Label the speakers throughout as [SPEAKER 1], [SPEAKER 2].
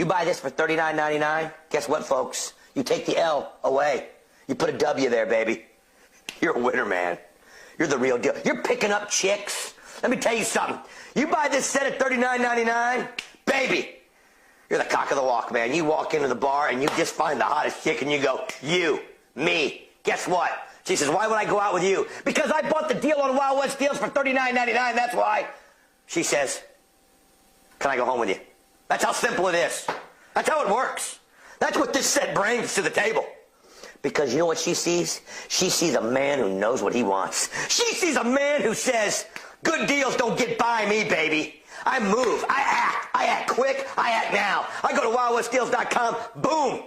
[SPEAKER 1] You buy this for $39.99, guess what, folks? You take the L away. You put a W there, baby. You're a winner, man. You're the real deal. You're picking up chicks. Let me tell you something. You buy this set at $39.99, baby, you're the cock of the walk, man. You walk into the bar and you just find the hottest chick and you go, you, me. Guess what? She says, why would I go out with you? Because I bought the deal on Wild West Deals for $39.99, that's why. She says, can I go home with you? That's how simple it is. That's how it works. That's what this set brings to the table. Because you know what she sees? She sees a man who knows what he wants. She sees a man who says, good deals don't get by me, baby. I move, I act quick, I act now. I go to wildwestdeals.com, boom.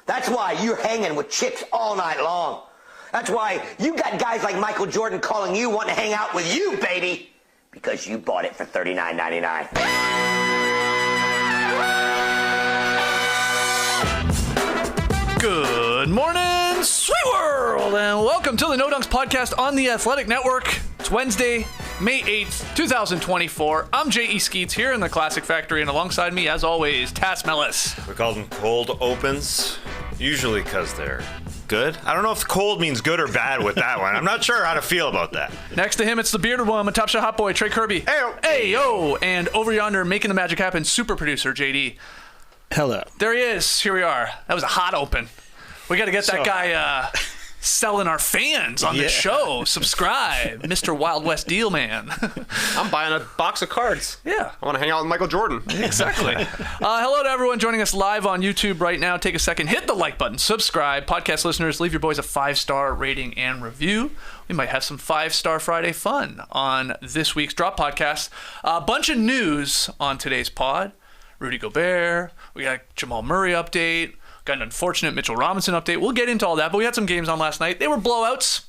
[SPEAKER 1] That's why you're hanging with chicks all night long. That's why you got guys like Michael Jordan calling you, wanting to hang out with you, baby. Because you bought it for $39.99.
[SPEAKER 2] Good morning, sweet world, and welcome to the No Dunks podcast on the Athletic Network. It's Wednesday, May 8th, 2024. I'm J.E. Skeets here in the Classic Factory, and alongside me, as always, Tass Mellis.
[SPEAKER 3] We call them cold opens, usually because they're good. I don't know if cold means good or bad with that one. I'm not sure how to feel about that.
[SPEAKER 2] Next to him, it's the bearded one, Top Shot Hot Boy, Trey Kirby.
[SPEAKER 3] Ayo.
[SPEAKER 2] Ayo. And over yonder, making the magic happen, super producer, JD.
[SPEAKER 4] Hello.
[SPEAKER 2] There he is. Here we are. That was a hot open. We got to get that guy selling our fans on the show. Subscribe, Mr. Wild West Deal Man.
[SPEAKER 5] I'm buying a box of cards.
[SPEAKER 2] Yeah.
[SPEAKER 5] I want to hang out with Michael Jordan.
[SPEAKER 2] Exactly. Hello to everyone joining us live on YouTube right now. Take a second, hit the like button, subscribe. Podcast listeners, leave your boys a 5-star rating and review. We might have some 5-Star Friday fun on this week's Drop Podcast. A bunch of news on today's pod. Rudy Gobert. We got a Jamal Murray update. Got an unfortunate Mitchell Robinson update. We'll get into all that, but we had some games on last night. They were blowouts.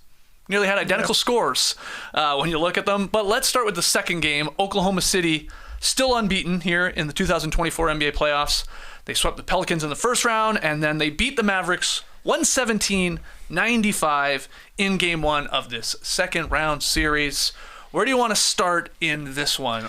[SPEAKER 2] Nearly had identical scores when you look at them. But let's start with the second game. Oklahoma City still unbeaten here in the 2024 NBA playoffs. They swept the Pelicans in the first round, and then they beat the Mavericks 117-95 in game one of this second round series. Where do you want to start in this one?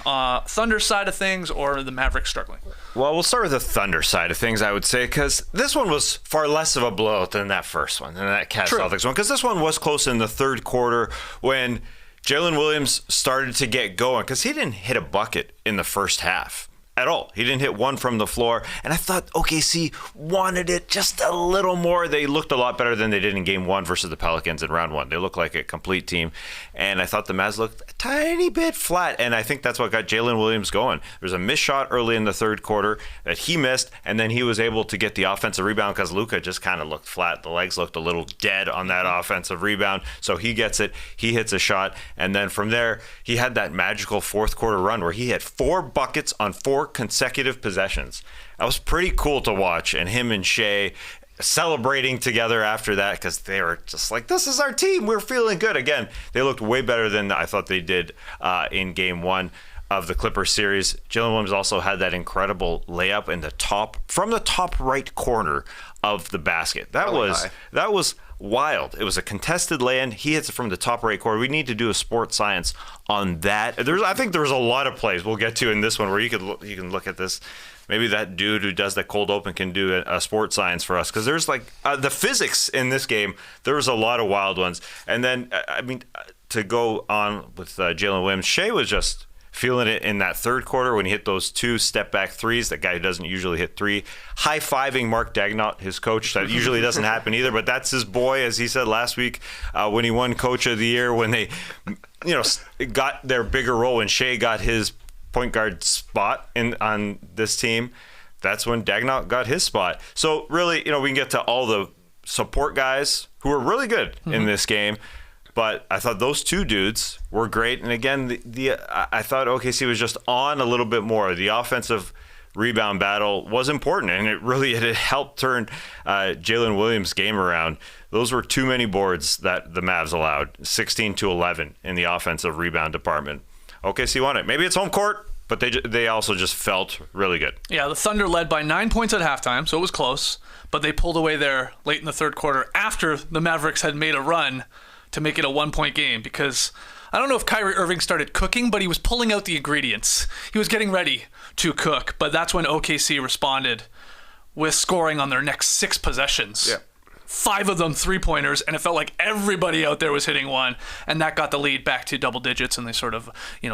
[SPEAKER 2] Thunder side of things or the Mavericks struggling?
[SPEAKER 3] Well, we'll start with the Thunder side of things, I would say, because this one was far less of a blowout than that first one, than that Celtics one, because this one was close in the third quarter when Jalen Williams started to get going, because he didn't hit a bucket in the first half at all. He didn't hit one from the floor, and I thought OKC wanted it just a little more. They looked a lot better than they did in game one versus the Pelicans in round one. They looked like a complete team, and I thought the Mavs looked a tiny bit flat, and I think that's what got Jalen Williams going. There was a missed shot early in the third quarter that he missed, and then he was able to get the offensive rebound because Luka just kind of looked flat. The legs looked a little dead on that offensive rebound, so he gets it. He hits a shot, and then from there, he had that magical fourth quarter run where he had 4 buckets on 4 consecutive possessions. That was pretty cool to watch, and him and Shea celebrating together after that because they were just like, this is our team, we're feeling good. Again, they looked way better than I thought they did in game one of the Clippers series. Jalen Williams also had that incredible layup in the top, from the top right corner of the basket. That was wild. It was a contested lay-in. He hits it from the top right corner. We need to do a sports science on that. I think there was a lot of plays we'll get to in this one where you can look at this. Maybe that dude who does that cold open can do a sports science for us, because there's like the physics in this game. There was a lot of wild ones. And then, to go on with Jalen Williams, Shea was just feeling it in that third quarter when he hit those 2 step-back threes. That guy who doesn't usually hit 3. High-fiving Mark Dagnall, his coach. That usually doesn't happen either, but that's his boy, as he said last week when he won Coach of the Year, when they got their bigger role, when Shea got his point guard spot on this team. That's when Dagnall got his spot. So really, we can get to all the support guys who were really good in this game. But I thought those 2 dudes were great. And again, I thought OKC was just on a little bit more. The offensive rebound battle was important, and it helped turn Jalen Williams' game around. Those were too many boards that the Mavs allowed, 16-11 in the offensive rebound department. OKC won it. Maybe it's home court, but they also just felt really good.
[SPEAKER 2] Yeah, the Thunder led by 9 points at halftime, so it was close. But they pulled away there late in the third quarter after the Mavericks had made a run to make it a 1-point game because I don't know if Kyrie Irving started cooking, but he was pulling out the ingredients. He was getting ready to cook, but that's when OKC responded with scoring on their next 6 possessions.
[SPEAKER 5] Yeah.
[SPEAKER 2] 5 of them 3-pointers, and it felt like everybody out there was hitting one, and that got the lead back to double digits, and they sort of,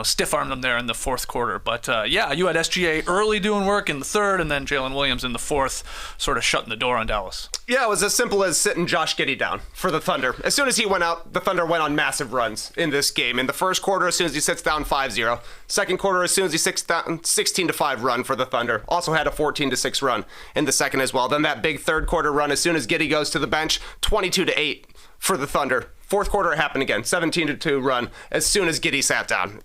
[SPEAKER 2] stiff-armed them there in the fourth quarter. But, you had SGA early doing work in the third, and then Jalen Williams in the fourth, sort of shutting the door on Dallas.
[SPEAKER 5] Yeah, it was as simple as sitting Josh Giddey down for the Thunder. As soon as he went out, the Thunder went on massive runs in this game. In the first quarter, as soon as he sits down 5-0. Second quarter, as soon as he sits down 16-5 run for the Thunder. Also had a 14-6 run in the second as well. Then that big third quarter run, as soon as Giddey goes to the bench, 22-8 for the Thunder. Fourth quarter, it happened again, 17-2 run as soon as Giddey sat down.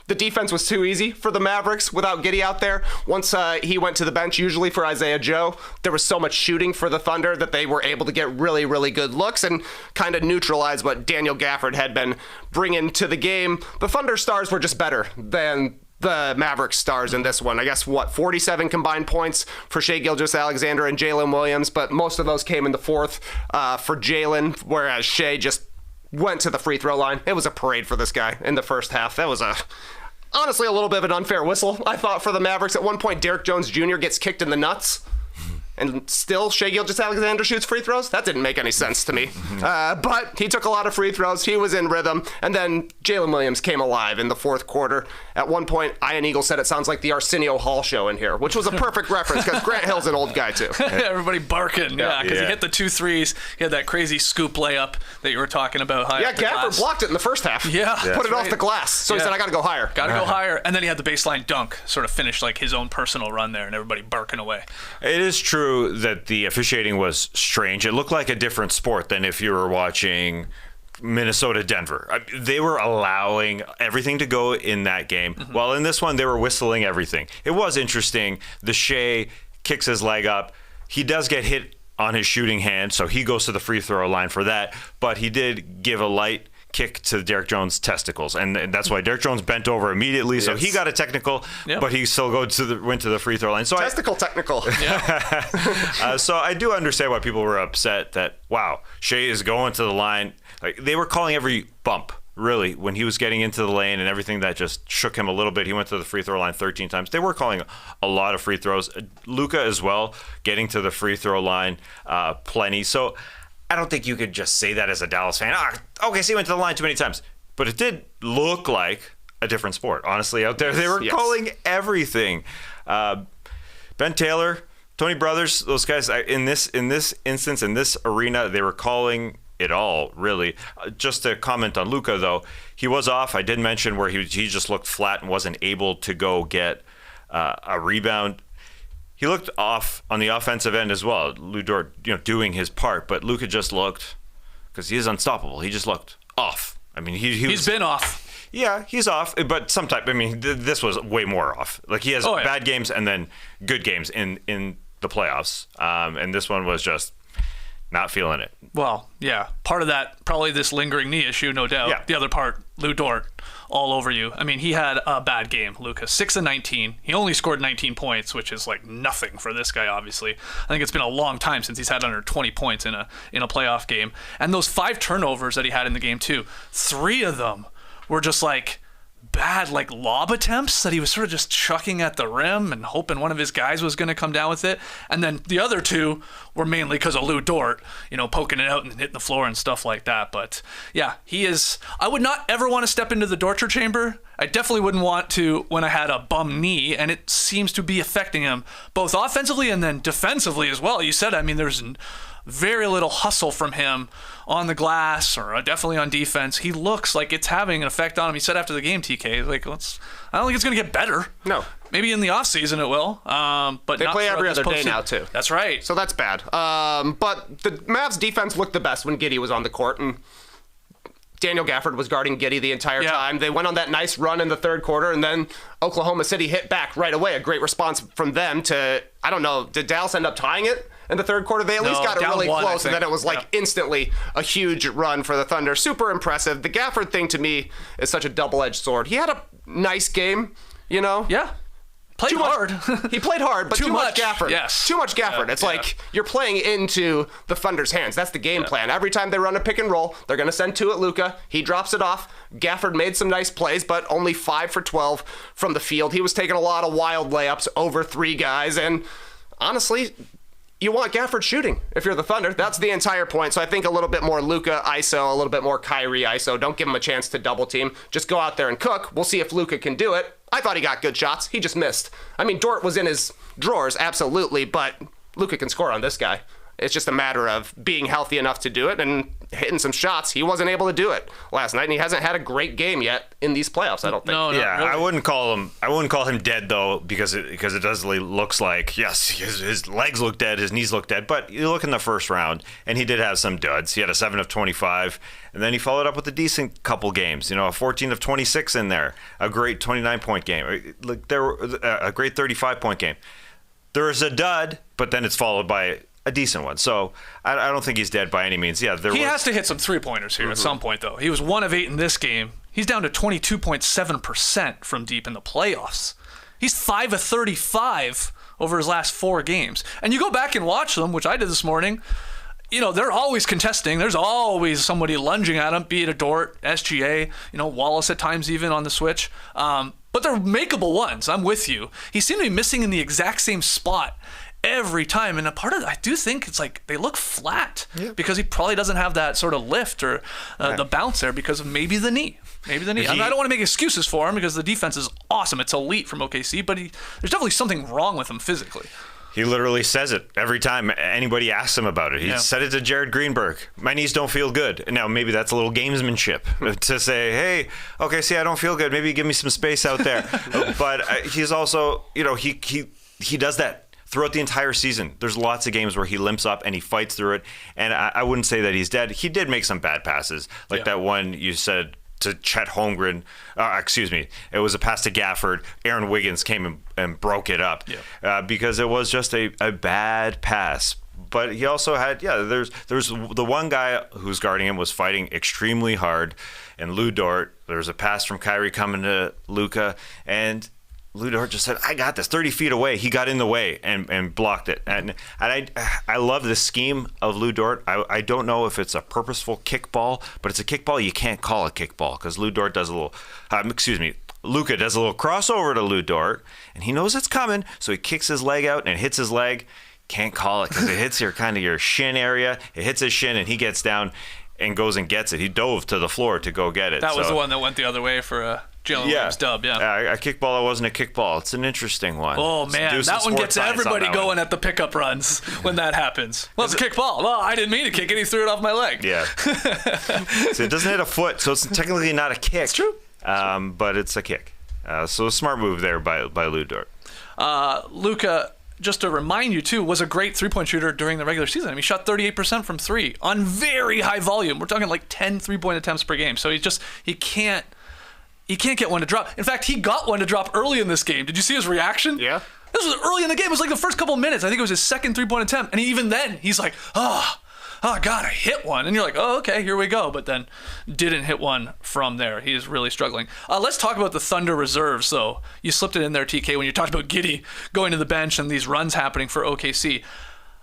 [SPEAKER 5] The defense was too easy for the Mavericks without Giddey out there. Once he went to the bench, usually for Isaiah Joe, there was so much shooting for the Thunder that they were able to get really, really good looks and kind of neutralize what Daniel Gafford had been bringing to the game. The Thunder stars were just better than the Mavericks stars in this one. I guess, 47 combined points for Shai Gilgeous-Alexander and Jalen Williams, but most of those came in the fourth for Jalen, whereas Shai just went to the free throw line. It was a parade for this guy in the first half. That was honestly a little bit of an unfair whistle, I thought, for the Mavericks. At one point, Derrick Jones Jr. gets kicked in the nuts, and still Shai Gilgeous-Alexander shoots free throws? That didn't make any sense to me. But he took a lot of free throws. He was in rhythm. And then Jalen Williams came alive in the fourth quarter. At one point, Ian Eagle said it sounds like the Arsenio Hall show in here, which was a perfect reference because Grant Hill's an old guy, too.
[SPEAKER 2] Everybody barking, because he hit the 2 threes. He had that crazy scoop layup that you were talking about. High up the
[SPEAKER 5] Gafford
[SPEAKER 2] glass.
[SPEAKER 5] blocked it in the first half.
[SPEAKER 2] Yeah.
[SPEAKER 5] Put it off the glass. So he said, I got to go higher.
[SPEAKER 2] Got to go higher. And then he had the baseline dunk, sort of finished like his own personal run there, and everybody barking away.
[SPEAKER 3] It is true that the officiating was strange. It looked like a different sport than if you were watching Minnesota-Denver. They were allowing everything to go in that game. Mm-hmm. While in this one, they were whistling everything. It was interesting. The Shai kicks his leg up. He does get hit on his shooting hand, so he goes to the free throw line for that. But he did give a light kick to Derrick Jones' testicles, and that's why Derrick Jones bent over immediately. So he got a technical, but he still went to the free throw line. So technical. So I do understand why people were upset that Shai is going to the line. Like, they were calling every bump, really, when he was getting into the lane, and everything that just shook him a little bit. He went to the free throw line 13 times. They were calling a lot of free throws. Luka as well, getting to the free throw line plenty. So I don't think you could just say that as a Dallas fan. OKC went to the line too many times. But it did look like a different sport. Honestly, out there, they were calling everything. Ben Taylor, Tony Brothers, those guys, in this instance, in this arena, they were calling it all, really. Just to comment on Luka, though, he was off. I did mention where he just looked flat and wasn't able to go get a rebound. He looked off on the offensive end as well. Lu Dort, doing his part, but Luka just looked, because he is unstoppable. He just looked off. I mean, he's
[SPEAKER 2] been off.
[SPEAKER 3] Yeah, he's off, but sometimes, this was way more off. Like, he has bad games and then good games in the playoffs, and this one was just not feeling it.
[SPEAKER 2] Well, yeah. Part of that, probably this lingering knee issue, no doubt. Yeah. The other part, Lu Dort, all over you. He had a bad game, Luka. 6 of 19. He only scored 19 points, which is like nothing for this guy, obviously. I think it's been a long time since he's had under 20 points in a playoff game. And those 5 turnovers that he had in the game, too, 3 of them were just like bad, like lob attempts that he was sort of just chucking at the rim and hoping one of his guys was going to come down with it. And then the other 2 were mainly because of Lu Dort, poking it out and hitting the floor and stuff like that. But yeah, he is. I would not ever want to step into the torture chamber. I definitely wouldn't want to when I had a bum knee, and it seems to be affecting him both offensively and then defensively as well. You said, there's very little hustle from him on the glass or definitely on defense. He looks like it's having an effect on him. He said after the game, TK, like, I don't think it's going to get better. No. Maybe in the offseason it will. But
[SPEAKER 5] they play every other day now, too.
[SPEAKER 2] That's right.
[SPEAKER 5] So that's bad. But the Mavs defense looked the best when Giddey was on the court, and Daniel Gafford was guarding Giddey the entire time. They went on that nice run in the third quarter, and then Oklahoma City hit back right away. A great response from them to, I don't know, did Dallas end up tying it in the third quarter? They at least got it really close, and then it was instantly a huge run for the Thunder. Super impressive. The Gafford thing to me is such a double-edged sword. He had a nice game,
[SPEAKER 2] Yeah. Played hard.
[SPEAKER 5] He played hard, but too much Gafford.
[SPEAKER 2] Yes.
[SPEAKER 5] Too much Gafford. It's like you're playing into the Thunder's hands. That's the game plan. Every time they run a pick and roll, they're going to send two at Luka. He drops it off. Gafford made some nice plays, but only 5 for 12 from the field. He was taking a lot of wild layups over 3 guys, and honestly, you want Gafford shooting if you're the Thunder. That's the entire point. So I think a little bit more Luka ISO, a little bit more Kyrie ISO. Don't give him a chance to double team. Just go out there and cook. We'll see if Luka can do it. I thought he got good shots. He just missed. I mean, Dort was in his drawers, absolutely, but Luka can score on this guy. It's just a matter of being healthy enough to do it and hitting some shots. He wasn't able to do it last night, and he hasn't had a great game yet in these playoffs, I don't think.
[SPEAKER 2] No,
[SPEAKER 3] Yeah,
[SPEAKER 2] really.
[SPEAKER 3] I wouldn't call him dead though, because it does looks like, yes, his legs look dead, his knees look dead, but you look in the first round and he did have some duds. He had a 7 of 25, and then he followed up with a decent couple games, a 14 of 26 in there, a great 29-point game. Like there were a great 35-point game. There is a dud, but then it's followed by a decent one. So I don't think he's dead by any means. Yeah,
[SPEAKER 2] He has to hit some three-pointers here at some point, though. He was 1 of 8 in this game. He's down to 22.7% from deep in the playoffs. He's 5 of 35 over his last 4 games. And you go back and watch them, which I did this morning, they're always contesting. There's always somebody lunging at him, be it a Dort, SGA, Wallace at times even on the switch. But they're makeable ones. I'm with you. He seemed to be missing in the exact same spot every time, and a part of it, I do think it's like they look flat because he probably doesn't have that sort of lift or the bounce there because of maybe the knee. I don't want to make excuses for him because the defense is awesome. It's elite from OKC, but there's definitely something wrong with him physically.
[SPEAKER 3] He literally says it every time anybody asks him about it. He said it to Jared Greenberg. My knees don't feel good. Now, maybe that's a little gamesmanship to say, hey, okay, see, I don't feel good. Maybe give me some space out there. But he's also, he does that throughout the entire season. There's lots of games where he limps up and he fights through it. And I wouldn't say that he's dead. He did make some bad passes. Like that one you said to Chet Holmgren. It was a pass to Gafford. Aaron Wiggins came and broke it up because it was just a bad pass. But he also had, there's the one guy who's guarding him was fighting extremely hard. And Lou Dort, there's a pass from Kyrie coming to Luka, and Lou Dort just said, I got this. 30 feet away. He got in the way and blocked it. And I love the scheme of Lou Dort. I don't know if it's a purposeful kickball, but it's a kickball you can't call a kickball because Lou Dort does a little, Luka does a little crossover to Lou Dort, and he knows it's coming, so he kicks his leg out and hits his leg. Can't call it because it hits your shin area. It hits his shin, and he gets down and goes and gets it. He dove to the floor to go get it.
[SPEAKER 2] That was the one that went the other way for a Jalen Williams dub,
[SPEAKER 3] a kickball that wasn't a kickball. It's an interesting one.
[SPEAKER 2] Oh, man. That one gets everybody going at the pickup runs when that happens. Well, it's a kickball. Well, I didn't mean to kick it. He threw it off my leg.
[SPEAKER 3] Yeah. So it doesn't hit a foot, so it's technically not a kick.
[SPEAKER 2] It's true.
[SPEAKER 3] But it's a kick. So a smart move there by Lou Dort.
[SPEAKER 2] Luka, just to remind you, too, was a great three-point shooter during the regular season. I mean, he shot 38% from 3 on very high volume. We're talking like 10 three-point attempts per game. So he can't get one to drop. In fact, he got one to drop early in this game. Did you see his reaction?
[SPEAKER 5] Yeah.
[SPEAKER 2] This was early in the game. It was like the first couple minutes. I think it was his second three-point attempt. And even then, he's like, oh, God, I hit one. And you're like, oh, okay, here we go. But then didn't hit one from there. He is really struggling. Let's talk about the Thunder reserves, though. You slipped it in there, TK, when you talked about Giddey going to the bench and these runs happening for OKC.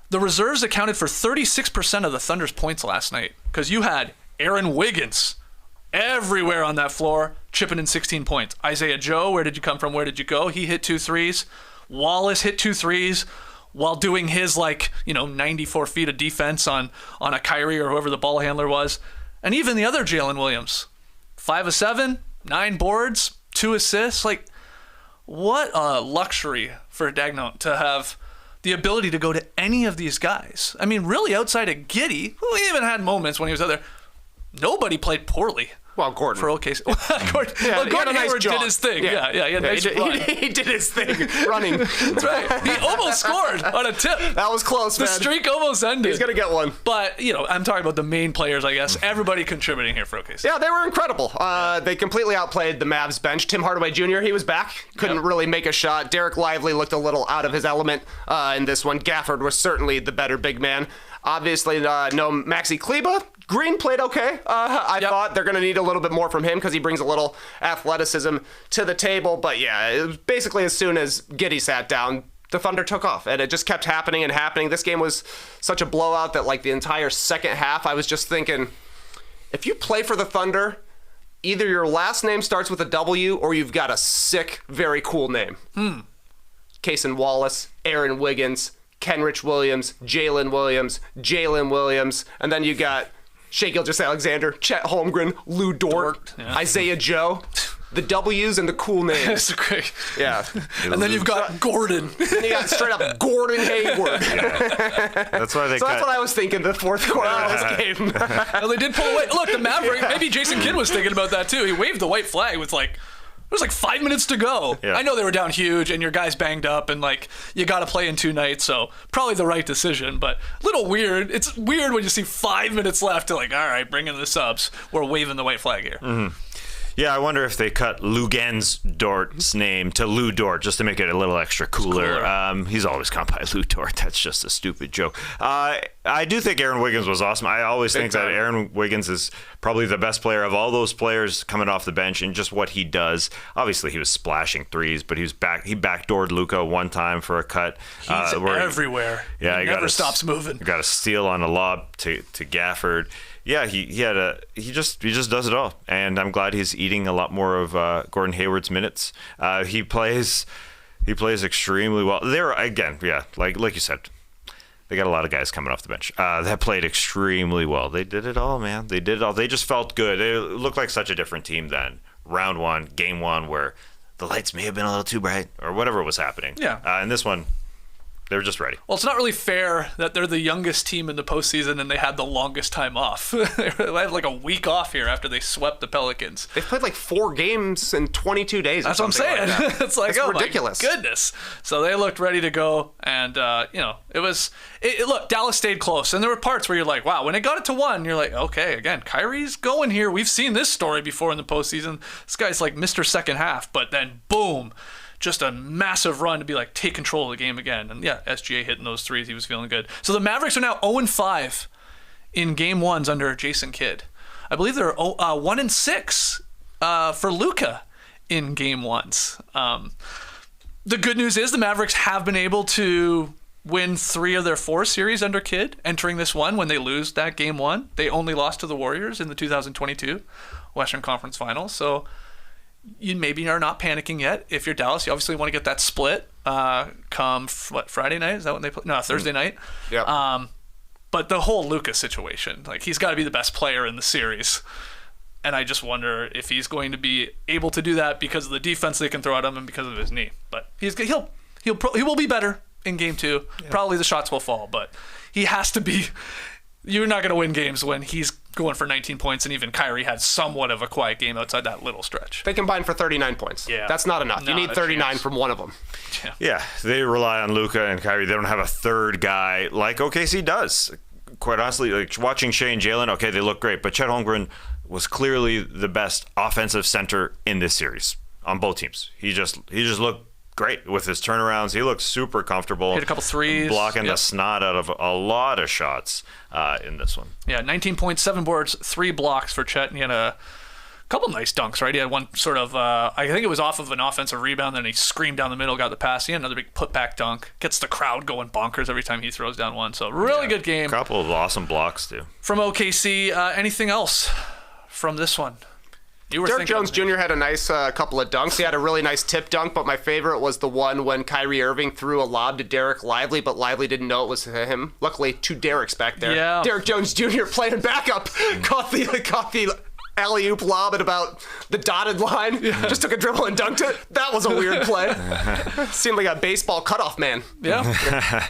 [SPEAKER 2] The reserves accounted for 36% of the Thunder's points last night because you had Aaron Wiggins everywhere on that floor, chipping in 16 points. Isaiah Joe, where did you come from? Where did you go? He hit 2 threes. Wallace hit 2 threes while doing his 94 feet of defense on a Kyrie or whoever the ball handler was. And even the other Jalen Williams, 5 of 7, 9 boards, 2 assists. What a luxury for Dagnone to have the ability to go to any of these guys. I mean, really outside of Giddey, who even had moments when he was out there, nobody played poorly.
[SPEAKER 5] Well, Gordon.
[SPEAKER 2] For OKC. Gordon Hayward did his thing. He
[SPEAKER 5] did his thing, running.
[SPEAKER 2] That's right. He almost scored on a tip.
[SPEAKER 5] That was close, man.
[SPEAKER 2] The streak almost ended.
[SPEAKER 5] He's going to get one.
[SPEAKER 2] But, I'm talking about the main players, I guess. Everybody contributing here for OKC.
[SPEAKER 5] Yeah, they were incredible. They completely outplayed the Mavs bench. Tim Hardaway Jr., he was back. Couldn't really make a shot. Derek Lively looked a little out of his element in this one. Gafford was certainly the better big man. Obviously, no Maxi Kleber. Green played okay. I thought they're going to need a little bit more from him because he brings a little athleticism to the table. But yeah, it was basically as soon as Giddey sat down, the Thunder took off, and it just kept happening and happening. This game was such a blowout that like the entire second half, I was just thinking, if you play for the Thunder, either your last name starts with a W or you've got a sick, very cool name. Cason Wallace, Aaron Wiggins, Kenrich Williams, Jalen Williams, and then you got Shai Gilgeous-Alexander, Chet Holmgren, Lou Dort, Isaiah Joe. The W's and the cool names.
[SPEAKER 2] That's great.
[SPEAKER 5] Yeah.
[SPEAKER 2] And then you've got Gordon.
[SPEAKER 5] Then you got straight up Gordon Hayward.
[SPEAKER 3] That's why
[SPEAKER 5] that's what I was thinking the fourth quarter of this game.
[SPEAKER 2] Well, they did pull away. Look, the Mavericks, maybe Jason Kidd was thinking about that too. He waved the white flag with like, there was like 5 minutes to go. Yeah. I know they were down huge and your guy's banged up and like you got to play in 2 nights, so probably the right decision, but a little weird. It's weird when you see 5 minutes left to like, all right, bring in the subs. We're waving the white flag here.
[SPEAKER 3] Mm-hmm. Yeah, I wonder if they cut Lugens Dort's name to Lou Dort just to make it a little extra cooler. He's always gone by Lou Dort. That's just a stupid joke. I do think Aaron Wiggins was awesome. I always think that Aaron Wiggins is probably the best player of all those players coming off the bench and just what he does. Obviously, he was splashing threes, but he backdoored Luka one time for a cut.
[SPEAKER 2] He's everywhere.
[SPEAKER 3] Yeah,
[SPEAKER 2] he never stops moving.
[SPEAKER 3] Got a steal on a lob to Gafford. Yeah, he just does it all, and I'm glad he's eating a lot more of Gordon Hayward's minutes. He plays extremely well. There again, yeah, like you said, they got a lot of guys coming off the bench that played extremely well. They did it all, man. They did it all. They just felt good. It looked like such a different team than round one, game one, where the lights may have been a little too bright or whatever was happening.
[SPEAKER 2] Yeah.
[SPEAKER 3] And this one, they were just ready.
[SPEAKER 2] Well, it's not really fair that they're the youngest team in the postseason and they had the longest time off. They had like a week off here after they swept the Pelicans.
[SPEAKER 5] They've played like 4 games in 22 days.
[SPEAKER 2] That's what I'm saying.
[SPEAKER 5] Like
[SPEAKER 2] It's like,
[SPEAKER 5] it's ridiculous.
[SPEAKER 2] My goodness. So they looked ready to go, and look, Dallas stayed close, and there were parts where you're like, wow, when it got it to 1, you're like, okay, again, Kyrie's going here. We've seen this story before in the postseason. This guy's like Mr. Second Half, but then boom. Just a massive run to be like, take control of the game again. And yeah, SGA hitting those threes. He was feeling good. So the Mavericks are now 0-5 in game ones under Jason Kidd. I believe they're 1-6 for Luka in game ones. The good news is the Mavericks have been able to win 3 of their 4 series under Kidd entering this one. When they lose that game 1, they only lost to the Warriors in the 2022 Western Conference Finals. So you maybe are not panicking yet. If you're Dallas, you obviously want to get that split come Friday night? Is that when they play? No, Thursday night.
[SPEAKER 5] Yeah.
[SPEAKER 2] But the whole Luka situation, like, he's got to be the best player in the series, and I just wonder if he's going to be able to do that because of the defense they can throw at him and because of his knee. But he will be better in game 2. Yeah. Probably the shots will fall, but he has to be. You're not going to win games when he's going for 19 points, and even Kyrie had somewhat of a quiet game outside that little stretch.
[SPEAKER 5] They combined for 39 points.
[SPEAKER 2] Yeah.
[SPEAKER 5] That's not enough. You need 39 from one of them.
[SPEAKER 3] Yeah, they rely on Luka and Kyrie. They don't have a third guy like OKC does. Quite honestly, like watching Shai and Jalen, okay, they look great, but Chet Holmgren was clearly the best offensive center in this series on both teams. He just looked great with his turnarounds. He looked super comfortable.
[SPEAKER 2] Hit a couple threes.
[SPEAKER 3] Blocking the snot out of a lot of shots in this one.
[SPEAKER 2] Yeah, 19 points, 7 boards, 3 blocks for Chet, and he had a couple nice dunks, right? He had one sort of, I think it was off of an offensive rebound, then he screamed down the middle, got the pass. He had another big putback dunk. Gets the crowd going bonkers every time he throws down one. So really good game.
[SPEAKER 3] A couple of awesome blocks, too.
[SPEAKER 2] From OKC. Anything else from this one?
[SPEAKER 5] Derrick Jones Jr. had a nice couple of dunks. He had a really nice tip dunk, but my favorite was the one when Kyrie Irving threw a lob to Derek Lively, but Lively didn't know it was him. Luckily, 2 Derricks back there.
[SPEAKER 2] Yeah.
[SPEAKER 5] Derrick Jones Jr. playing backup, caught the alley-oop lob at about the dotted line. Yeah. Just took a dribble and dunked it. That was a weird play. Seemed like a baseball cutoff man.
[SPEAKER 2] Yeah.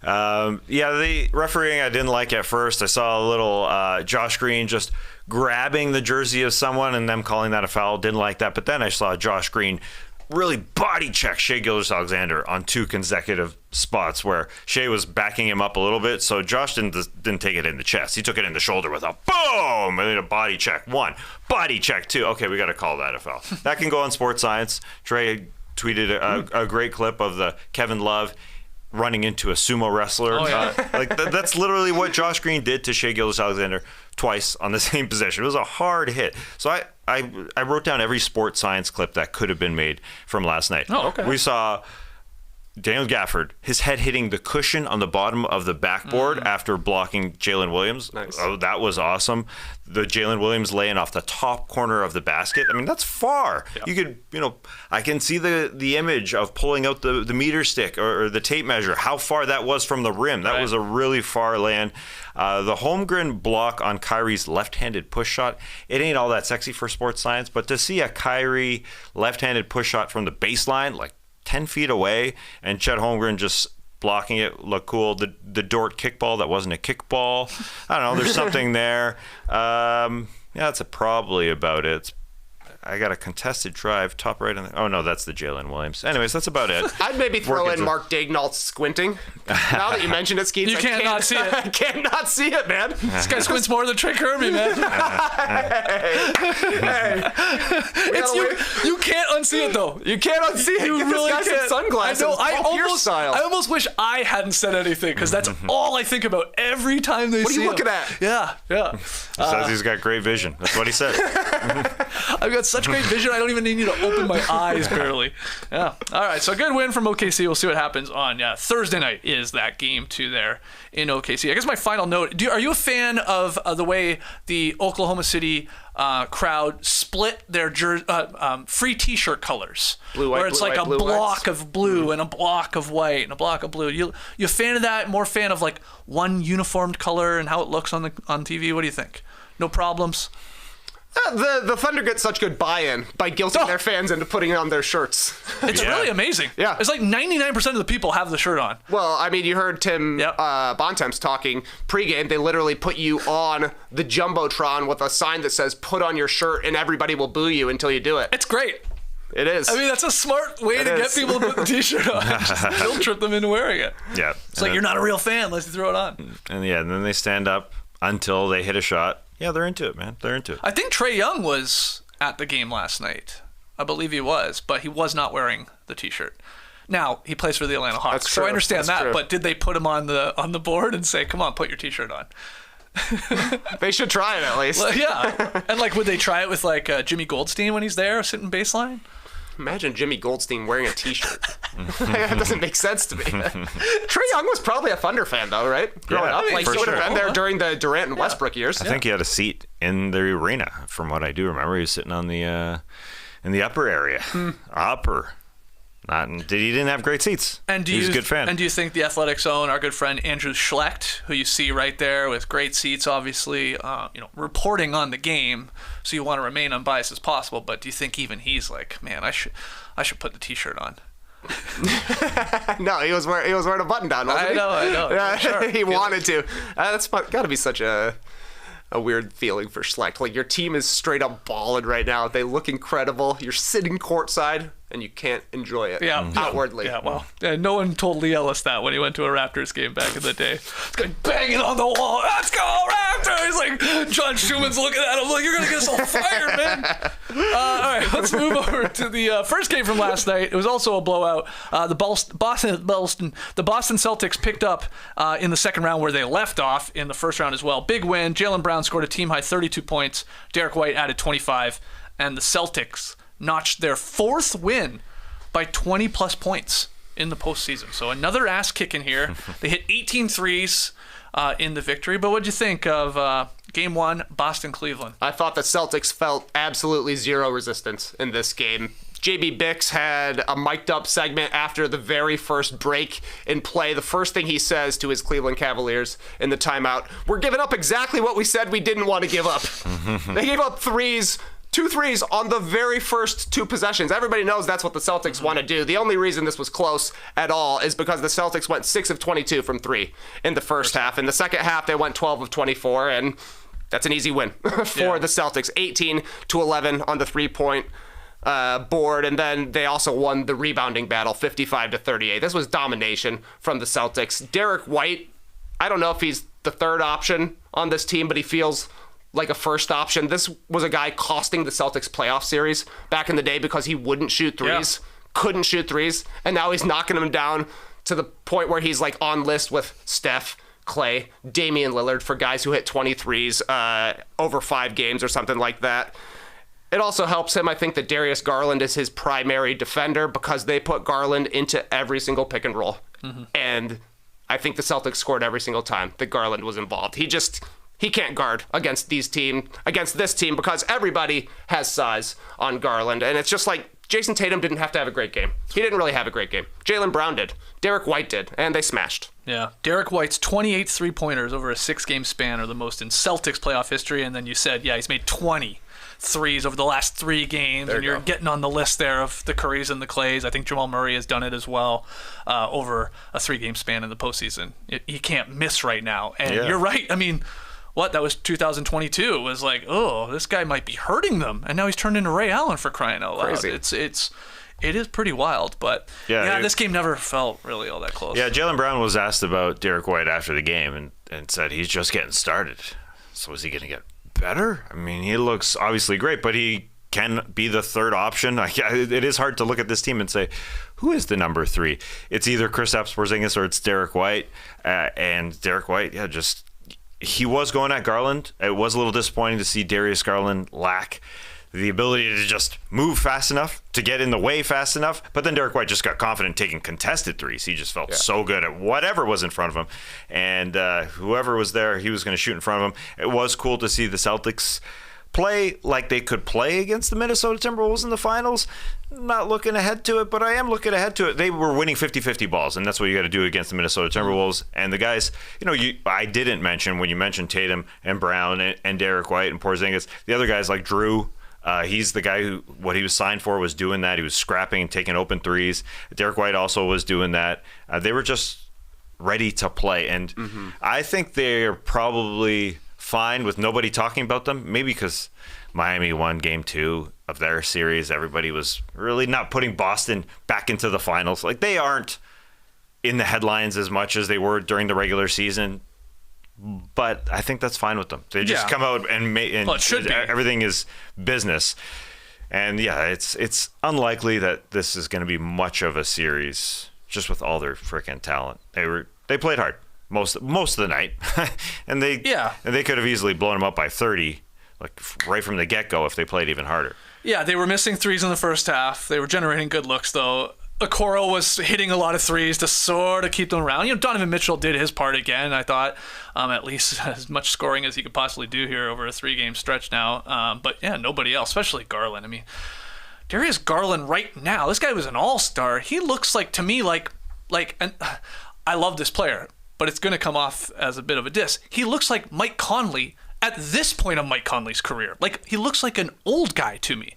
[SPEAKER 3] The refereeing I didn't like at first. I saw a little Josh Green just grabbing the jersey of someone and them calling that a foul. Didn't like that. But then I saw Josh Green really body check Shai Gilgeous-Alexander on 2 consecutive spots where Shai was backing him up a little bit. So Josh didn't take it in the chest. He took it in the shoulder with a boom and then a body check 1, body check 2. Okay, we got to call that a foul. That can go on Sports Science. Trey tweeted a great clip of the Kevin Love running into a sumo wrestler.
[SPEAKER 2] Oh, yeah.
[SPEAKER 3] That's literally what Josh Green did to Shai Gilgeous-Alexander twice on the same possession. It was a hard hit. So I wrote down every sports science clip that could have been made from last night.
[SPEAKER 2] Oh, okay.
[SPEAKER 3] We saw Daniel Gafford, his head hitting the cushion on the bottom of the backboard after blocking Jalen Williams.
[SPEAKER 5] Nice.
[SPEAKER 3] Oh, that was awesome. The Jalen Williams laying off the top corner of the basket. I mean, that's far.
[SPEAKER 2] Yeah.
[SPEAKER 3] You could, I can see the image of pulling out the meter stick or the tape measure, how far that was from the rim. That was a really far land. The Holmgren block on Kyrie's left-handed push shot, it ain't all that sexy for sports science, but to see a Kyrie left-handed push shot from the baseline, like 10 feet away, and Chet Holmgren just blocking it looked cool. The Dort kickball, that wasn't a kickball. I don't know, there's something there. That's probably about it. I got a contested drive, top right. Oh, no, that's the Jalen Williams. Anyways, that's about it.
[SPEAKER 5] I'd maybe throw in Mark Daignault squinting. Now that you mentioned it, Skeets,
[SPEAKER 2] You can't not see it.
[SPEAKER 5] I can't not see it, man.
[SPEAKER 2] This guy squints more than Trey Kirby, man. You can't unsee it, though.
[SPEAKER 5] You can't unsee it.
[SPEAKER 2] You
[SPEAKER 5] Get
[SPEAKER 2] really
[SPEAKER 5] this guy
[SPEAKER 2] can't.
[SPEAKER 5] some sunglasses.
[SPEAKER 2] I
[SPEAKER 5] Paul Pierce style.
[SPEAKER 2] almost wish I hadn't said anything, because that's all I think about every time they
[SPEAKER 5] What are
[SPEAKER 2] see
[SPEAKER 5] you
[SPEAKER 2] him.
[SPEAKER 5] looking at?
[SPEAKER 2] Yeah.
[SPEAKER 3] He says he's got great vision. That's what he said.
[SPEAKER 2] I've got such great vision, I don't even need you to open my eyes barely. Yeah. All right, so a good win from OKC. We'll see what happens on Thursday night is that game 2 there in OKC. I guess my final note, are you a fan of the way the Oklahoma City crowd split their free T-shirt colors?
[SPEAKER 5] Blue, white,
[SPEAKER 2] where it's
[SPEAKER 5] blue,
[SPEAKER 2] like
[SPEAKER 5] white,
[SPEAKER 2] a
[SPEAKER 5] blue,
[SPEAKER 2] block
[SPEAKER 5] whites.
[SPEAKER 2] of blue and a block of white and a block of blue. You a fan of that? More fan of like one uniformed color and how it looks on TV? What do you think? No problems?
[SPEAKER 5] The Thunder get such good buy-in by guilting their fans into putting it on their shirts.
[SPEAKER 2] It's really amazing.
[SPEAKER 5] Yeah.
[SPEAKER 2] It's like 99% of the people have the shirt on.
[SPEAKER 5] Well, I mean, you heard Tim Bontemps talking pregame. They literally put you on the Jumbotron with a sign that says, put on your shirt and everybody will boo you until you do it.
[SPEAKER 2] It's great.
[SPEAKER 5] It is.
[SPEAKER 2] I mean, that's a smart way to get people to put the T-shirt on. Just guilt trip them into wearing it.
[SPEAKER 3] Yeah.
[SPEAKER 2] It's like, you're not a real fan unless you throw it on.
[SPEAKER 3] And then they stand up until they hit a shot. Yeah, they're into it, man. They're into it.
[SPEAKER 2] I think Trae Young was at the game last night. I believe he was, but he was not wearing the T-shirt. Now, he plays for the Atlanta Hawks,
[SPEAKER 5] That's
[SPEAKER 2] so I
[SPEAKER 5] true.
[SPEAKER 2] understand
[SPEAKER 5] That's
[SPEAKER 2] that,
[SPEAKER 5] true.
[SPEAKER 2] but did they put him on the board and say, come on, put your T-shirt on?
[SPEAKER 5] They should try it at least.
[SPEAKER 2] Well, yeah. And like, would they try it with like Jimmy Goldstein when he's there sitting baseline?
[SPEAKER 5] Imagine Jimmy Goldstein wearing a T-shirt. That doesn't make sense to me. Trae Young was probably a Thunder fan, though, right? Growing up, like
[SPEAKER 3] for
[SPEAKER 5] he would have
[SPEAKER 3] sure.
[SPEAKER 5] been there during the Durant and Westbrook years.
[SPEAKER 3] I think he had a seat in the arena, from what I do remember. He was sitting on the in the upper area. Upper. He didn't have great seats.
[SPEAKER 2] And
[SPEAKER 3] he was a good fan.
[SPEAKER 2] And do you think the Athletics own our good friend Andrew Schlecht, who you see right there with great seats, obviously, reporting on the game, so you want to remain unbiased as possible, but do you think even he's like, man, I should put the T-shirt on?
[SPEAKER 5] No, he was wearing a button down, wasn't he?
[SPEAKER 2] I know.
[SPEAKER 5] Yeah,
[SPEAKER 2] Sure.
[SPEAKER 5] he wanted to. That's got to be such a weird feeling for Schlecht. Like, your team is straight up balling right now. They look incredible. You're sitting courtside, and you can't enjoy it outwardly.
[SPEAKER 2] Yeah, well, no one told Lee Ellis that when he went to a Raptors game back in the day. It's going banging on the wall. Let's go, Raptors! Like, John Schumann's looking at him like, you're going to get us all fired, man. All right, let's move over to the first game from last night. It was also a blowout. The Boston Celtics picked up in the second round where they left off in the first round as well. Big win. Jaylen Brown scored a team-high 32 points. Derrick White added 25. And the Celtics notched their 4th win by 20-plus points in the postseason. So another ass kicking here. They hit 18 threes in the victory. But what'd you think of Game 1, Boston-Cleveland?
[SPEAKER 5] I thought the Celtics felt absolutely zero resistance in this game. JB Bix had a mic'd up segment after the very first break in play. The first thing he says to his Cleveland Cavaliers in the timeout, we're giving up exactly what we said we didn't want to give up. They gave up 2 threes on the very first 2 possessions. Everybody knows that's what the Celtics want to do. The only reason this was close at all is because the Celtics went 6 of 22 from 3 in the first half. In the second half, they went 12 of 24, and that's an easy win for the Celtics. 18-11 on the 3-point board, and then they also won the rebounding battle, 55-38. This was domination from the Celtics. Derrick White, I don't know if he's the third option on this team, but he feels like a first option. This was a guy costing the Celtics playoff series back in the day because he wouldn't shoot threes, couldn't shoot threes, and now he's knocking them down to the point where he's like on list with Steph, Clay, Damian Lillard for guys who hit 23s over 5 games or something like that. It also helps him, I think, that Darius Garland is his primary defender because they put Garland into every single pick and roll. And I think the Celtics scored every single time that Garland was involved. He can't guard against this team because everybody has size on Garland. And it's just like Jason Tatum didn't have to have a great game. He didn't really have a great game. Jaylen Brown did. Derrick White did. And they smashed.
[SPEAKER 2] Yeah. Derrick White's 28 3-pointers over a 6-game span are the most in Celtics playoff history. And then you said, he's made 20 threes over the last 3 games.
[SPEAKER 5] There
[SPEAKER 2] and
[SPEAKER 5] you
[SPEAKER 2] you're
[SPEAKER 5] go.
[SPEAKER 2] getting on the list there of the Currys and the Clays. I think Jamal Murray has done it as well over a 3-game span in the postseason. He can't miss right now. And you're right. I mean, that was 2022. It was like, this guy might be hurting them. And now he's turned into Ray Allen, for crying out loud.
[SPEAKER 5] Crazy.
[SPEAKER 2] It is pretty wild, but this game never felt really all that close.
[SPEAKER 3] Yeah, Jaylen Brown was asked about Derrick White after the game and said he's just getting started. So is he going to get better? I mean, he looks obviously great, but he can be the third option. It is hard to look at this team and say, who is the number 3? It's either Kristaps Porzingis or it's Derrick White. And Derrick White, he was going at Garland. It was a little disappointing to see Darius Garland lack the ability to just move fast enough, to get in the way fast enough. But then Derrick White just got confident taking contested threes. He just felt so good at whatever was in front of him. And whoever was there, he was going to shoot in front of him. It was cool to see the Celtics play like they could play against the Minnesota Timberwolves in the finals. Not looking ahead to it, but I am looking ahead to it. They were winning 50-50 balls, and that's what you got to do against the Minnesota Timberwolves. And the guys, I didn't mention when you mentioned Tatum and Brown and Derrick White and Porzingis, the other guys like Drew. He's the guy who, what he was signed for was doing that. He was scrapping and taking open threes. Derrick White also was doing that. They were just ready to play. And I think they're probably fine with nobody talking about them. Maybe because Miami won game 2 of their series. Everybody was really not putting Boston back into the finals. Like, they aren't in the headlines as much as they were during the regular season. But I think that's fine with them. They just come out and
[SPEAKER 2] it should be.
[SPEAKER 3] Everything is business. And it's unlikely that this is going to be much of a series just with all their freaking talent. They played hard most of the night. and they could have easily blown them up by 30 like right from the get-go if they played even harder. Yeah,
[SPEAKER 2] they were missing threes in the first half. They were generating good looks though. Okoro was hitting a lot of threes to sort of keep them around. Donovan Mitchell did his part again, I thought. At least as much scoring as he could possibly do here over a 3-game stretch now. But nobody else, especially Garland. I mean, Darius Garland right now, this guy was an all-star. He looks like, to me, and I love this player, but it's going to come off as a bit of a diss. He looks like Mike Conley at this point of Mike Conley's career. Like, he looks like an old guy to me,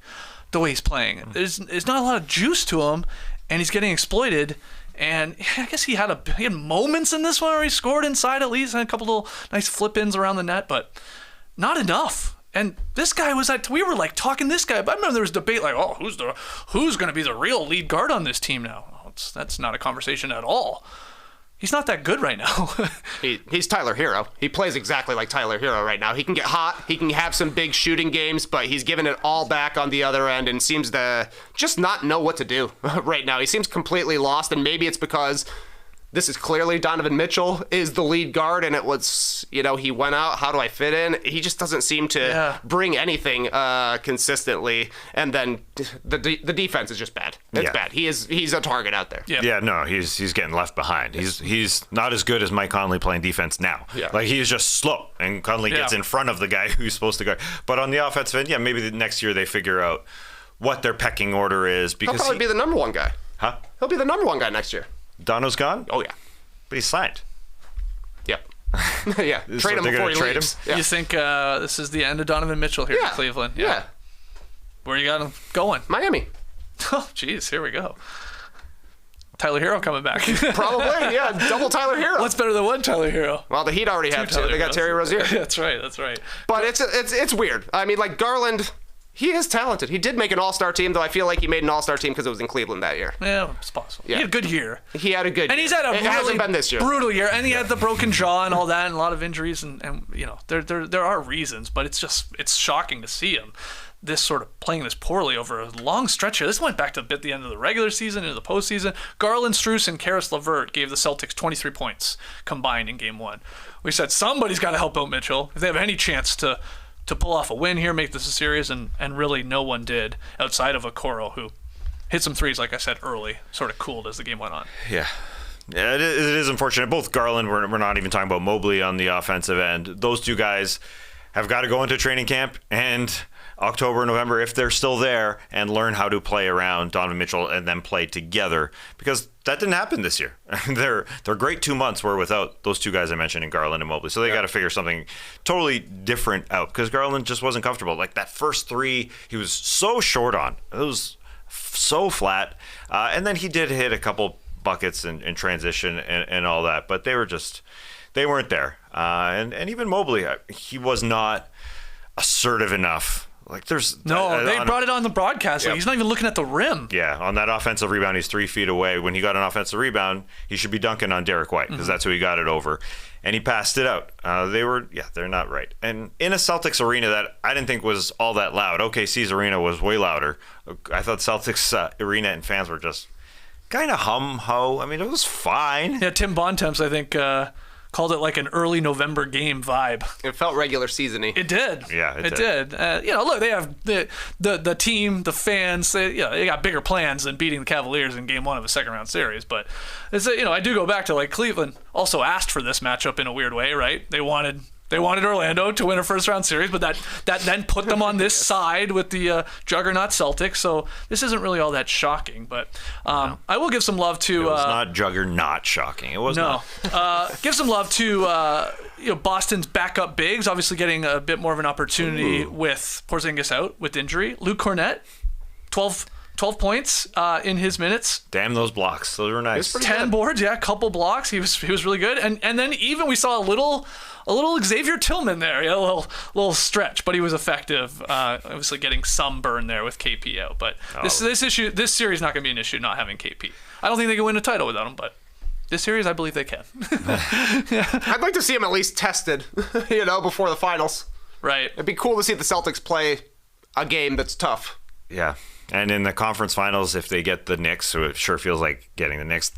[SPEAKER 2] the way he's playing. There's not a lot of juice to him. And he's getting exploited, and I guess he had moments in this one where he scored inside at least, and a couple little nice flip-ins around the net, but not enough. And this guy we were like talking this guy, but I remember there was debate like, who's going to be the real lead guard on this team now? That's not a conversation at all. He's not that good right now.
[SPEAKER 5] He's Tyler Hero. He plays exactly like Tyler Hero right now. He can get hot. He can have some big shooting games, but he's giving it all back on the other end and seems to just not know what to do right now. He seems completely lost, and maybe it's because this is clearly Donovan Mitchell is the lead guard, and it was, he went out. How do I fit in? He just doesn't seem to bring anything consistently. And then the defense is just bad. It's bad. He's a target out there.
[SPEAKER 3] Yeah, no, he's getting left behind. He's not as good as Mike Conley playing defense now.
[SPEAKER 5] Yeah.
[SPEAKER 3] Like, he's just slow, and Conley gets in front of the guy who's supposed to guard. But on the offensive end, maybe the next year they figure out what their pecking order is. Because
[SPEAKER 5] he'll probably be the number 1 guy.
[SPEAKER 3] Huh?
[SPEAKER 5] He'll be the number 1 guy next year.
[SPEAKER 3] Dono's gone?
[SPEAKER 5] Oh, yeah.
[SPEAKER 3] But he's signed.
[SPEAKER 5] Yep. Yeah. Trade him before he leaves. Yeah.
[SPEAKER 2] You think this is the end of Donovan Mitchell here in Cleveland?
[SPEAKER 5] Yeah.
[SPEAKER 2] Where you got him going?
[SPEAKER 5] Miami.
[SPEAKER 2] Oh, jeez. Here we go. Tyler Hero coming back.
[SPEAKER 5] Probably, yeah. Double Tyler Hero.
[SPEAKER 2] What's better than one Tyler Hero?
[SPEAKER 5] Well, the Heat already have 2. They got Terry Rozier.
[SPEAKER 2] That's right.
[SPEAKER 5] But it's weird. I mean, like, Garland, he is talented. He did make an all-star team, though I feel like he made an all-star team because it was in Cleveland that year.
[SPEAKER 2] Yeah, it's possible.
[SPEAKER 5] Yeah.
[SPEAKER 2] He had a good year.
[SPEAKER 5] He had a good year.
[SPEAKER 2] And he's had
[SPEAKER 5] It hasn't been this year.
[SPEAKER 2] Brutal year. And he had the broken jaw and all that and a lot of injuries. And there are reasons, but it's shocking to see him this sort of playing this poorly over a long stretch here. This went back to the end of the regular season, into the postseason. Garland, Strus, and Karis LeVert gave the Celtics 23 points combined in Game 1. We said somebody's got to help out Mitchell if they have any chance to pull off a win here, make this a series, and really no one did outside of Okoro, who hit some threes, like I said, early, sort of cooled as the game went on.
[SPEAKER 3] Yeah, it is unfortunate. Both Garland, we're not even talking about Mobley on the offensive end. Those two guys have got to go into training camp and October, November, if they're still there, and learn how to play around Donovan Mitchell and then play together, because that didn't happen this year. Their great 2 months were without those two guys I mentioned in Garland and Mobley. So they got to figure something totally different out, because Garland just wasn't comfortable. Like that first three, he was so short on. It was so flat. And then he did hit a couple buckets in transition and all that, but they weren't there. And even Mobley, he was not assertive enough. Like they
[SPEAKER 2] brought it on the broadcast. Like, he's not even looking at the rim.
[SPEAKER 3] Yeah, on that offensive rebound, he's 3 feet away. When he got an offensive rebound, he should be dunking on Derrick White, because that's who he got it over. And he passed it out. They're not right. And in a Celtics arena that I didn't think was all that loud. OKC's arena was way louder. I thought Celtics arena and fans were just kind of hum-ho. I mean, it was fine.
[SPEAKER 2] Yeah, Tim Bontemps, I think, called it like an early November game vibe.
[SPEAKER 5] It felt regular season-y.
[SPEAKER 2] It did.
[SPEAKER 3] Yeah, it
[SPEAKER 2] did. Look, they have the team, the fans. They got bigger plans than beating the Cavaliers in Game 1 of a second-round series. But it's I do go back to like Cleveland also asked for this matchup in a weird way, right? They wanted Orlando to win a first-round series, but that then put them on this side with the juggernaut Celtics. So this isn't really all that shocking. But I will give some love to.
[SPEAKER 3] It was not juggernaut shocking. It was not.
[SPEAKER 2] Give some love to Boston's backup bigs, obviously getting a bit more of an opportunity with Porzingis out with injury. Luke Cornett, 12 points in his minutes.
[SPEAKER 3] Damn those blocks. Those were nice.
[SPEAKER 2] 10 boards, yeah, a couple blocks. He was really good. And then even we saw a little Xavier Tillman there, a little stretch, but he was effective. Obviously getting some burn there with KP out. But this series is not going to be an issue not having KP. I don't think they can win a title without him, but this series I believe they can.
[SPEAKER 5] I'd like to see him at least tested, before the finals.
[SPEAKER 2] Right.
[SPEAKER 5] It'd be cool to see the Celtics play a game that's tough.
[SPEAKER 3] Yeah. And in the conference finals, if they get the Knicks, so it sure feels like getting the Knicks,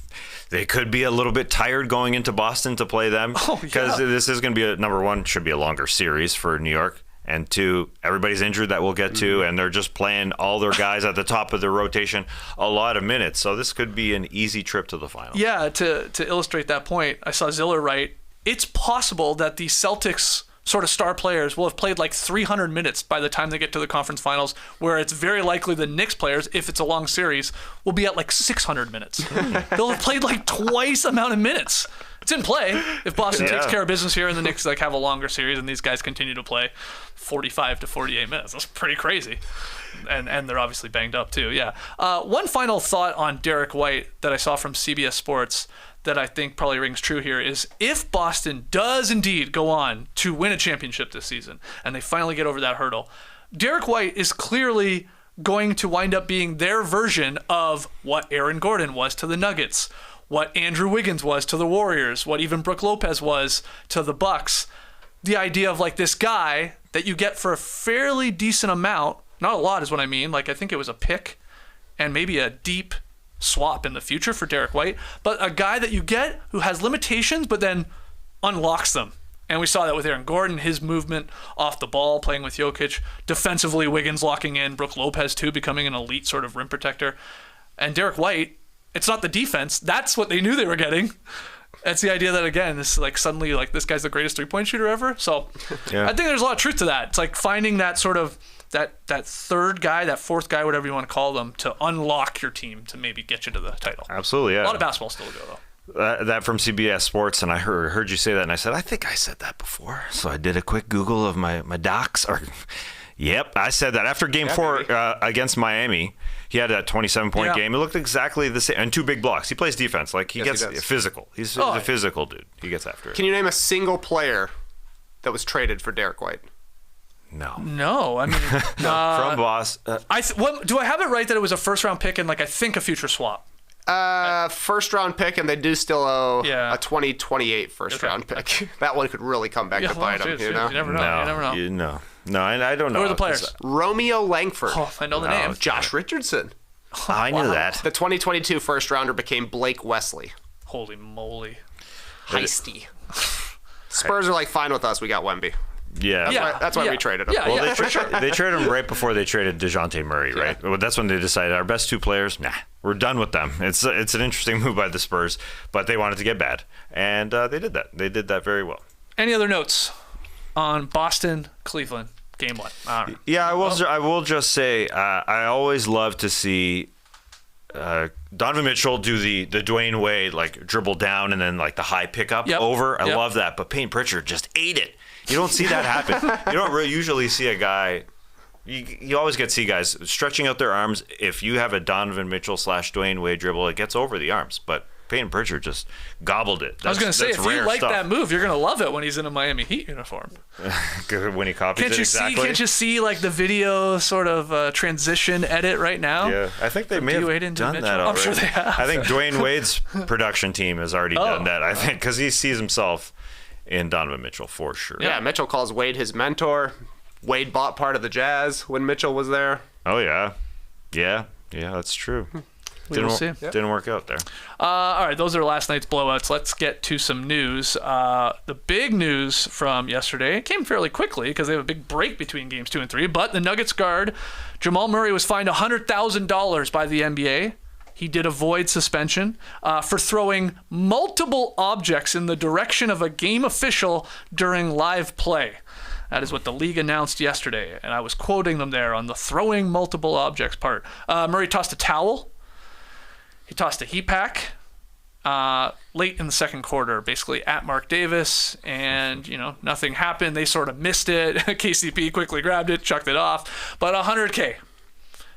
[SPEAKER 3] they could be a little bit tired going into Boston to play them. Because this is going to be number one, should be a longer series for New York. And two, everybody's injured that we'll get to, and they're just playing all their guys at the top of their rotation a lot of minutes. So this could be an easy trip to the final.
[SPEAKER 2] Yeah, to illustrate that point, I saw Ziller write, it's possible that the Celtics sort of star players will have played like 300 minutes by the time they get to the conference finals, where it's very likely the Knicks players, if it's a long series, will be at like 600 minutes. They'll have played like twice the amount of minutes. It's in play if Boston takes care of business here and the Knicks have a longer series and these guys continue to play 45 to 48 minutes. That's pretty crazy. And they're obviously banged up too. Yeah. One final thought on Derrick White that I saw from CBS Sports that I think probably rings true here is if Boston does indeed go on to win a championship this season and they finally get over that hurdle, Derrick White is clearly going to wind up being their version of what Aaron Gordon was to the Nuggets, what Andrew Wiggins was to the Warriors, what even Brook Lopez was to the Bucks. The idea of like this guy that you get for a fairly decent amount, not a lot is what I mean, like I think it was a pick and maybe a deep swap in the future for Derrick White, but a guy that you get who has limitations but then unlocks them. And we saw that with Aaron Gordon, his movement off the ball, playing with Jokic. Defensively, Wiggins locking in, Brook Lopez too, becoming an elite sort of rim protector. And Derrick White, it's not the defense. That's what they knew they were getting. It's the idea that, again, this like suddenly like this guy's the greatest three-point shooter ever. So I think there's a lot of truth to that. It's like finding that sort of that third guy, that fourth guy, whatever you want to call them, to unlock your team to maybe get you to the title.
[SPEAKER 3] Absolutely, yeah.
[SPEAKER 2] A lot of basketball still to go, though.
[SPEAKER 3] That from CBS Sports, and I heard you say that, and I said, I think I said that before. So I did a quick Google of my docs. Yep, I said that. After Game 4 against Miami, he had a 27-point game. It looked exactly the same. And 2 big blocks. He plays defense. Like, he gets physical. He's a physical dude. He gets after it.
[SPEAKER 5] Can you name a single player that was traded for Derrick White?
[SPEAKER 2] No, I mean
[SPEAKER 3] from Boston.
[SPEAKER 2] Do I have it right that it was a first-round pick and like I think a future swap?
[SPEAKER 5] First-round pick, and they do still owe
[SPEAKER 2] a
[SPEAKER 5] 2028 first-round pick. That one could really come back to bite them.
[SPEAKER 2] You never know.
[SPEAKER 3] You know. No, and I don't know.
[SPEAKER 2] Who are the players?
[SPEAKER 5] Romeo Langford.
[SPEAKER 2] Oh, I know the name.
[SPEAKER 5] Josh Richardson.
[SPEAKER 3] I knew that.
[SPEAKER 5] The 2022 first rounder became Blake Wesley.
[SPEAKER 2] Holy moly.
[SPEAKER 5] Heisty. Spurs are like, fine with us. We got Wemby.
[SPEAKER 3] Yeah.
[SPEAKER 5] That's why we traded him.
[SPEAKER 2] Yeah,
[SPEAKER 3] Well,
[SPEAKER 2] yeah.
[SPEAKER 3] they traded him right before they traded DeJounte Murray, right? Well, that's when they decided our best two players, we're done with them. It's an interesting move by the Spurs, but they wanted to get bad, and they did that. They did that very well.
[SPEAKER 2] Any other notes on Boston, Cleveland, game 1? All right.
[SPEAKER 3] Yeah, I will just say I always love to see Donovan Mitchell do the Dwayne Wade like dribble down and then like the high pickup over. I love that, but Payne Pritchard just ate it. You don't see that happen. You don't really usually see a guy. You always see guys stretching out their arms. If you have a Donovan Mitchell / Dwayne Wade dribble, it gets over the arms. But Payne Pritchard just gobbled it.
[SPEAKER 2] I was going to say, if you like
[SPEAKER 3] stuff.
[SPEAKER 2] that move, you're going to love it when he's in a Miami Heat uniform.
[SPEAKER 3] When he copies
[SPEAKER 2] Can't
[SPEAKER 3] it
[SPEAKER 2] you
[SPEAKER 3] exactly.
[SPEAKER 2] Can't you see like the video sort of transition edit right now?
[SPEAKER 3] Yeah, I think they may have done that already.
[SPEAKER 2] I'm sure they have.
[SPEAKER 3] I think Dwayne Wade's production team has already done that. I think because he sees himself in Donovan Mitchell for sure.
[SPEAKER 5] Yeah, Mitchell calls Wade his mentor. Wade bought part of the Jazz when Mitchell was there.
[SPEAKER 3] Oh yeah, that's true. Didn't work out there.
[SPEAKER 2] All right, those are last night's blowouts. Let's get to some news. The big news from yesterday, it came fairly quickly because they have a big break between games 2 and 3, but the Nuggets guard, Jamal Murray, was fined $100,000 by the NBA. He did avoid suspension for throwing multiple objects in the direction of a game official during live play. That is what the league announced yesterday, and I was quoting them there on the throwing multiple objects part. Murray tossed a towel. He tossed a heat pack late in the second quarter, basically at Mark Davis, and nothing happened. They sort of missed it. KCP quickly grabbed it, chucked it off, but $100K.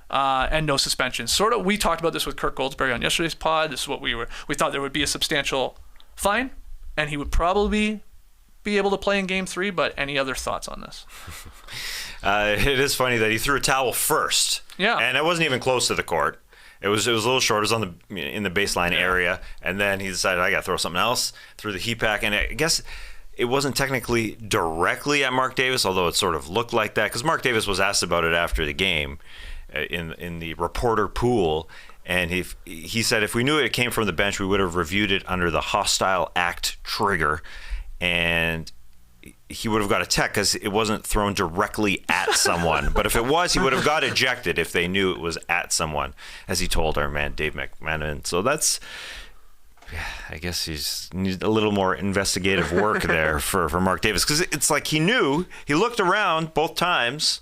[SPEAKER 2] And no suspension. We talked about this with Kirk Goldsberry on yesterday's pod. This is what we thought there would be a substantial fine, and he would probably be able to play in game 3, but any other thoughts on this?
[SPEAKER 3] It is funny that he threw a towel first.
[SPEAKER 2] Yeah.
[SPEAKER 3] And it wasn't even close to the court. It was a little short. It was in the baseline area, and then he decided I got to throw something else. Threw the heat pack, and I guess it wasn't technically directly at Mark Davis, although it sort of looked like that because Mark Davis was asked about it after the game in the reporter pool, and he said if we knew it came from the bench, we would have reviewed it under the hostile act trigger, and he would have got a tech because it wasn't thrown directly at someone. But if it was, he would have got ejected if they knew it was at someone, as he told our man Dave McMahon. So that's, I guess he's needs a little more investigative work there for Mark Davis, because it's like he knew, he looked around both times,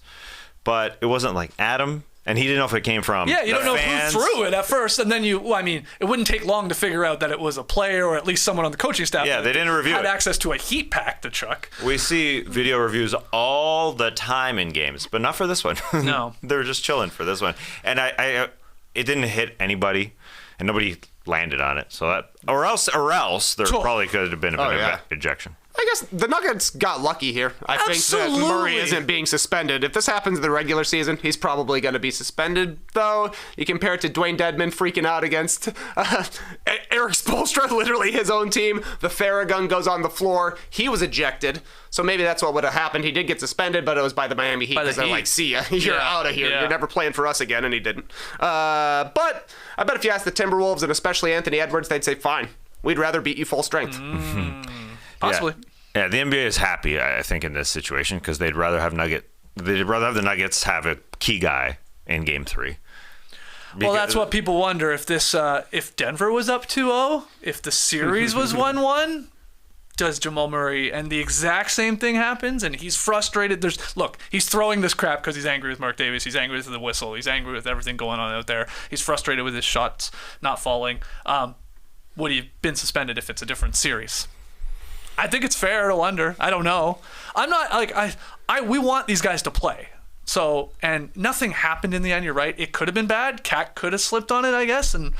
[SPEAKER 3] but it wasn't like at him. And he didn't know if it came from
[SPEAKER 2] you don't know
[SPEAKER 3] fans.
[SPEAKER 2] who threw it at first, and then it wouldn't take long to figure out that it was a player or at least someone on the coaching staff.
[SPEAKER 3] Yeah, they didn't review
[SPEAKER 2] had
[SPEAKER 3] it.
[SPEAKER 2] access to a heat pack to chuck.
[SPEAKER 3] We see video reviews all the time in games, but not for this one.
[SPEAKER 2] No.
[SPEAKER 3] They were just chilling for this one. And I it didn't hit anybody, and nobody landed on it. So that, or else there probably could have been an ejection.
[SPEAKER 5] I guess the Nuggets got lucky here. I think that Murray isn't being suspended. If this happens in the regular season, he's probably going to be suspended, though. You compare it to Dwayne Dedmon freaking out against Eric Spoelstra, literally his own team. The Farragun goes on the floor. He was ejected. So maybe that's what would have happened. He did get suspended, but it was by the Miami Heat because they're like, see ya. You're out of here. Yeah. You're never playing for us again, and he didn't. But I bet if you ask the Timberwolves, and especially Anthony Edwards, they'd say, fine. We'd rather beat you full strength.
[SPEAKER 2] Possibly.
[SPEAKER 3] Yeah, the NBA is happy, I think, in this situation because they'd rather have the Nuggets have a key guy in Game 3.
[SPEAKER 2] Well, that's what people wonder if if Denver was up 2-0, if the series was 1-1. Does Jamal Murray and the exact same thing happens and he's frustrated? He's throwing this crap because he's angry with Mark Davis. He's angry with the whistle. He's angry with everything going on out there. He's frustrated with his shots not falling. Would he have been suspended if it's a different series? I think it's fair to wonder. I don't know. I'm not we want these guys to play. So, and nothing happened in the end. You're right. It could have been bad. Cat could have slipped on it, I guess, and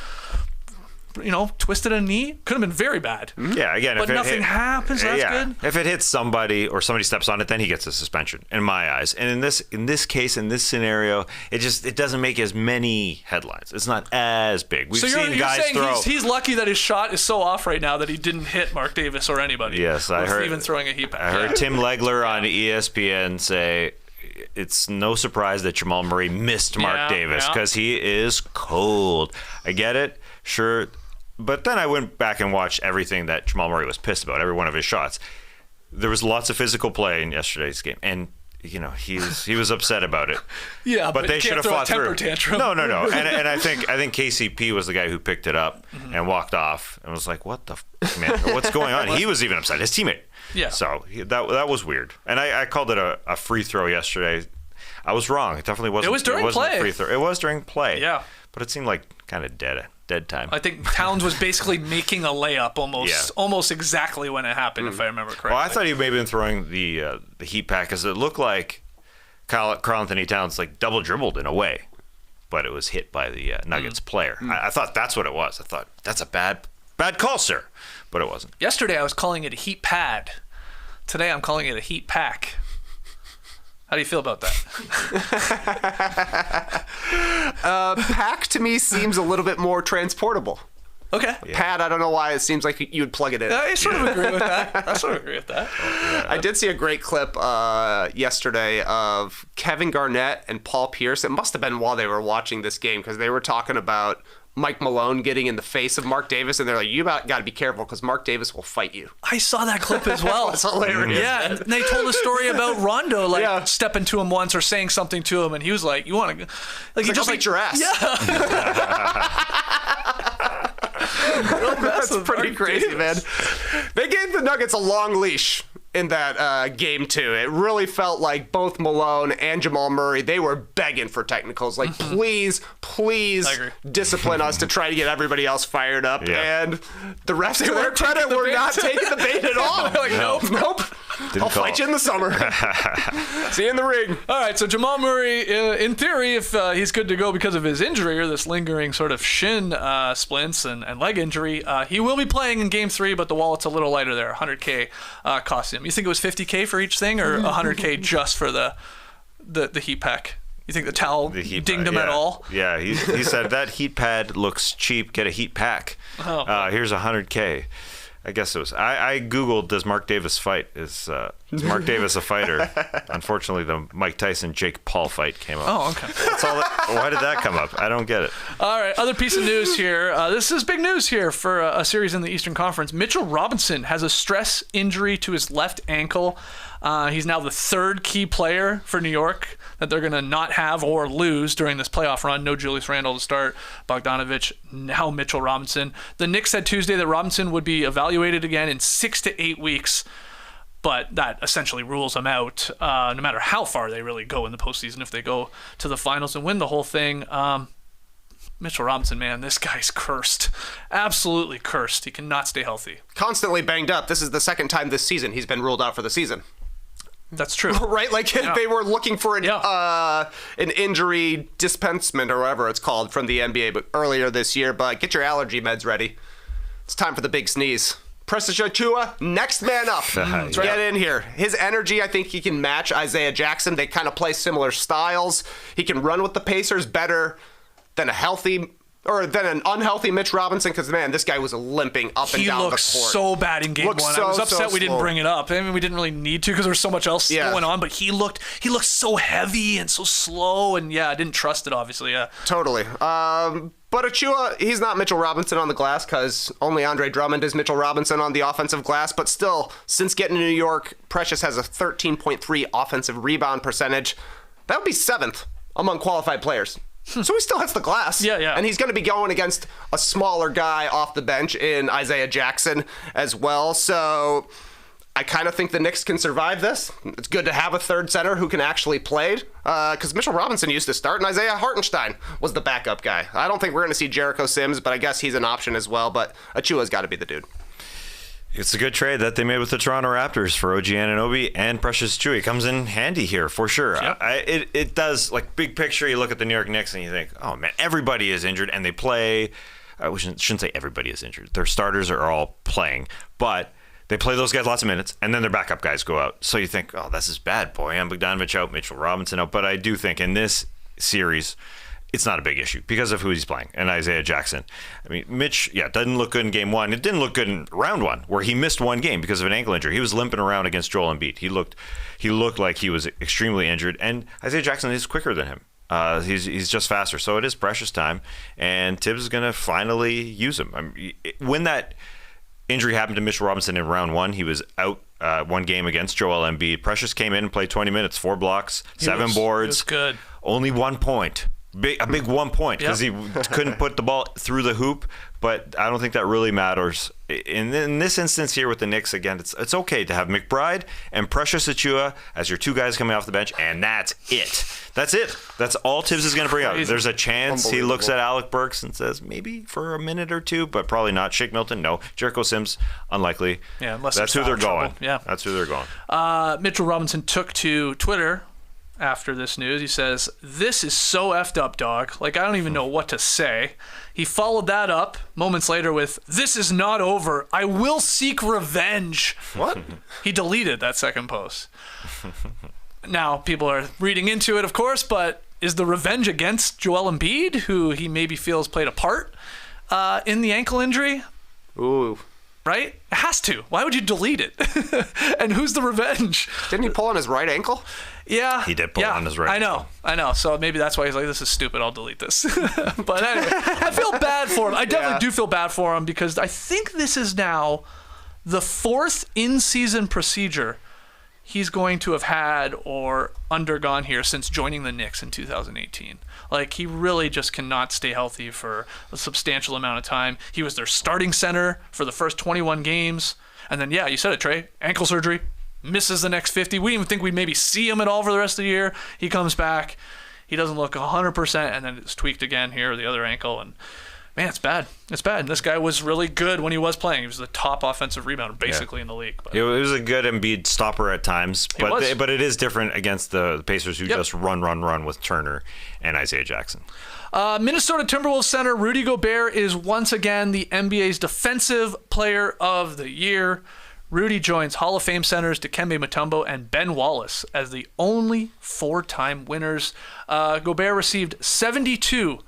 [SPEAKER 2] twisted a knee. Could have been very bad.
[SPEAKER 3] Yeah, again,
[SPEAKER 2] but nothing happens. That's good.
[SPEAKER 3] If it hits somebody or somebody steps on it, then he gets a suspension, in my eyes. And in this case, in this scenario, it doesn't make as many headlines. It's not as big. We've seen guys
[SPEAKER 2] saying
[SPEAKER 3] throw.
[SPEAKER 2] He's lucky that his shot is so off right now that he didn't hit Mark Davis or anybody.
[SPEAKER 3] Yes, I heard.
[SPEAKER 2] Even throwing a heat pack.
[SPEAKER 3] I heard Tim Legler on ESPN say it's no surprise that Jamal Murray missed Mark Davis because he is cold. I get it, sure. But then I went back and watched everything that Jamal Murray was pissed about, every one of his shots. There was lots of physical play in yesterday's game, and he was upset about it.
[SPEAKER 2] Yeah, but
[SPEAKER 3] they should have fought through.
[SPEAKER 2] Tantrum.
[SPEAKER 3] No. And I think KCP was the guy who picked it up and walked off and was like, "What the man? What's going on?" He was even upset. His teammate.
[SPEAKER 2] Yeah.
[SPEAKER 3] So that was weird. And I called it a free throw yesterday. I was wrong. It definitely wasn't.
[SPEAKER 2] It was during play.
[SPEAKER 3] A free throw. It was during play.
[SPEAKER 2] Yeah.
[SPEAKER 3] But it seemed like kind of dead time.
[SPEAKER 2] I think Towns was basically making a layup almost exactly when it happened, if I remember correctly.
[SPEAKER 3] Well, I thought he may have been throwing the heat pack because it looked like Karl Anthony Towns like double dribbled in a way, but it was hit by the Nuggets player. I thought that's what it was. I thought that's a bad call, sir, but it wasn't.
[SPEAKER 2] Yesterday I was calling it a heat pad. Today I'm calling it a heat pack. How do you feel about that?
[SPEAKER 5] Pack to me seems a little bit more transportable.
[SPEAKER 2] Okay.
[SPEAKER 5] Yeah. Pad, I don't know why it seems like you would plug it in.
[SPEAKER 2] I sort of agree with that.
[SPEAKER 5] I did see a great clip yesterday of Kevin Garnett and Paul Pierce. It must have been while they were watching this game because they were talking about Mike Malone getting in the face of Mark Davis, and they're like, you got to be careful because Mark Davis will fight you.
[SPEAKER 2] I saw that clip as well.
[SPEAKER 5] It's hilarious.
[SPEAKER 2] Yeah, and they told a story about Rondo stepping to him once or saying something to him, and he was like, "You want to?" Like, he just
[SPEAKER 5] beat your ass.
[SPEAKER 2] Yeah.
[SPEAKER 5] That's pretty crazy, man. They gave the Nuggets a long leash in that game too. It really felt like both Malone and Jamal Murray, they were begging for technicals. Like, please discipline us to try to get everybody else fired up.
[SPEAKER 3] Yeah.
[SPEAKER 5] And the refs, to their credit, were not taking the bait at all.
[SPEAKER 2] Like, nope.
[SPEAKER 5] I'll fight you in the summer. See you in the ring.
[SPEAKER 2] All right, so Jamal Murray, in theory, if he's good to go because of his injury or this lingering sort of shin splints and leg injury, he will be playing in Game 3, but the wallet's a little lighter there. $100K cost him. You think it was $50K for each thing, or $100K just for the heat pack? You think the towel dinged him at all?
[SPEAKER 3] Yeah, he said that heat pad looks cheap. Get a heat pack. Here's $100K. I guess it was. I Googled, does Mark Davis fight? Is Mark Davis a fighter? Unfortunately, the Mike Tyson-Jake Paul fight came up.
[SPEAKER 2] Oh, okay.
[SPEAKER 3] That's all why did that come up? I don't get it.
[SPEAKER 2] All right, other piece of news here. This is big news here for a series in the Eastern Conference. Mitchell Robinson has a stress injury to his left ankle. He's now the third key player for New York that they're going to not have or lose during this playoff run. No Julius Randle to start, Bogdanovich, now Mitchell Robinson. The Knicks said Tuesday that Robinson would be evaluated again in 6 to 8 weeks, but that essentially rules him out no matter how far they really go in the postseason. If they go to the finals and win the whole thing, Mitchell Robinson, man, this guy's cursed. Absolutely cursed. He cannot stay healthy.
[SPEAKER 5] Constantly banged up. This is the second time this season he's been ruled out for the season.
[SPEAKER 2] That's true.
[SPEAKER 5] Right? Like, they were looking for an injury dispensement or whatever it's called from the NBA earlier this year, but get your allergy meds ready. It's time for the big sneeze. Precious Achiuwa, next man up. Get in here. His energy, I think he can match Isaiah Jackson. They kind of play similar styles. He can run with the Pacers better than an unhealthy Mitch Robinson, because, man, this guy was limping up and down the court.
[SPEAKER 2] He looked so bad in game one. I was upset we didn't bring it up. I mean, we didn't really need to because there was so much else going on, but he looked so heavy and so slow, and I didn't trust it, obviously.
[SPEAKER 5] Totally. But Achiuwa, he's not Mitchell Robinson on the glass because only Andre Drummond is Mitchell Robinson on the offensive glass. But still, since getting to New York, Precious has a 13.3 offensive rebound percentage. That would be 7th among qualified players. So he still hits the glass.
[SPEAKER 2] Yeah.
[SPEAKER 5] And he's going to be going against a smaller guy off the bench in Isaiah Jackson as well. So I kind of think the Knicks can survive this. It's good to have a third center who can actually play, because Mitchell Robinson used to start and Isaiah Hartenstein was the backup guy. I don't think we're going to see Jericho Sims, but I guess he's an option as well. But Achiuwa's got to be the dude.
[SPEAKER 3] It's a good trade that they made with the Toronto Raptors for OG Anunoby and Precious Achiuwa. It comes in handy here for sure.
[SPEAKER 2] Yep.
[SPEAKER 3] It does, like, big picture, you look at the New York Knicks and you think, oh man, everybody is injured and they play. I shouldn't say everybody is injured. Their starters are all playing, but they play those guys lots of minutes and then their backup guys go out. So you think, oh, this is bad. Boyan Bogdanovich out, Mitchell Robinson out. But I do think in this series, it's not a big issue because of who he's playing and Isaiah Jackson. I mean, Mitch, doesn't look good in game one. It didn't look good in round one where he missed one game because of an ankle injury. He was limping around against Joel Embiid. He looked like he was extremely injured, and Isaiah Jackson is quicker than him. He's just faster, so it is precious time, and Tibbs is going to finally use him. I mean, when that injury happened to Mitchell Robinson in round one, he was out one game against Joel Embiid. Precious came in and played 20 minutes, 4 blocks, 7 boards.
[SPEAKER 2] It was good.
[SPEAKER 3] Only 1 point. A big 1 point because he couldn't put the ball through the hoop, but I don't think that really matters. In this instance here with the Knicks, again, it's okay to have McBride and Precious Achiuwa as your 2 guys coming off the bench, and that's it. That's it. That's all Tibbs is going to bring out. There's a chance he looks at Alec Burks and says maybe for a minute or 2, but probably not. Shake Milton, no. Jericho Sims, unlikely.
[SPEAKER 2] Yeah, unless
[SPEAKER 3] that's who they're going.
[SPEAKER 2] Yeah,
[SPEAKER 3] that's who they're going.
[SPEAKER 2] Mitchell Robinson took to Twitter after this news. He says, "This is so effed up, dog. Like, I don't even know what to say." He followed that up moments later with, "This is not over. I will seek revenge."
[SPEAKER 5] What?
[SPEAKER 2] He deleted that second post. Now, people are reading into it, of course, but is the revenge against Joel Embiid, who he maybe feels played a part in the ankle injury?
[SPEAKER 5] Ooh.
[SPEAKER 2] Right? It has to. Why would you delete it? And who's the revenge?
[SPEAKER 5] Didn't he pull on his right ankle?
[SPEAKER 2] Yeah.
[SPEAKER 3] He did pull on his right ankle.
[SPEAKER 2] I know. So maybe that's why he's like, this is stupid. I'll delete this. But anyway, I feel bad for him. I definitely do feel bad for him because I think this is now the 4th in-season procedure he's going to have had or undergone here since joining the Knicks in 2018. Like, he really just cannot stay healthy for a substantial amount of time. He was their starting center for the first 21 games. And then, you said it, Trey, ankle surgery, misses the next 50. We didn't even think we'd maybe see him at all for the rest of the year. He comes back. He doesn't look 100%, and then it's tweaked again here, the other ankle. And, man, it's bad. It's bad. And this guy was really good when he was playing. He was the top offensive rebounder, basically, in the league. But
[SPEAKER 3] it was a good Embiid stopper at times, but it is different against the Pacers who just run with Turner and Isaiah Jackson.
[SPEAKER 2] Minnesota Timberwolves center Rudy Gobert is once again the NBA's Defensive Player of the Year. Rudy joins Hall of Fame centers Dikembe Mutombo and Ben Wallace as the only 4-time winners. Gobert received 72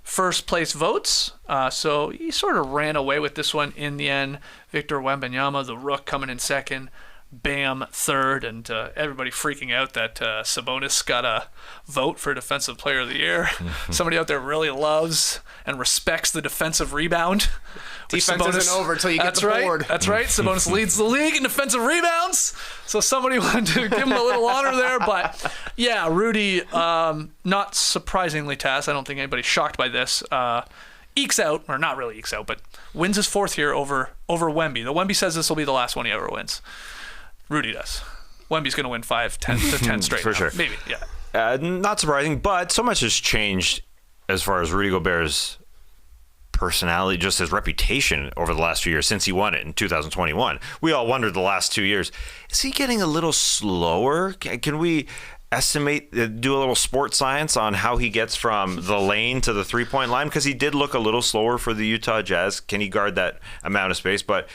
[SPEAKER 2] first place votes, so he sort of ran away with this one in the end. Victor Wembanyama, the Rook, coming in second. Bam third, and everybody freaking out that Sabonis got a vote for Defensive Player of the Year. Somebody out there really loves and respects the defensive rebound.
[SPEAKER 5] Defense isn't over until you get the board.
[SPEAKER 2] That's right. Sabonis leads the league in defensive rebounds. So somebody wanted to give him a little honor there. But, Rudy, not surprisingly, Taz, I don't think anybody's shocked by this, ekes out, or not really ekes out, but wins his 4th here over Wemby. The Wemby says this will be the last one he ever wins. Rudy does. Wemby's going to win 10 straight.
[SPEAKER 3] For sure.
[SPEAKER 2] Maybe, yeah.
[SPEAKER 3] Not surprising, but so much has changed as far as Rudy Gobert's personality, just his reputation over the last few years since he won it in 2021. We all wondered the last 2 years, is he getting a little slower? Can we estimate, do a little sports science on how he gets from the lane to the 3-point line? Because he did look a little slower for the Utah Jazz. Can he guard that amount of space? But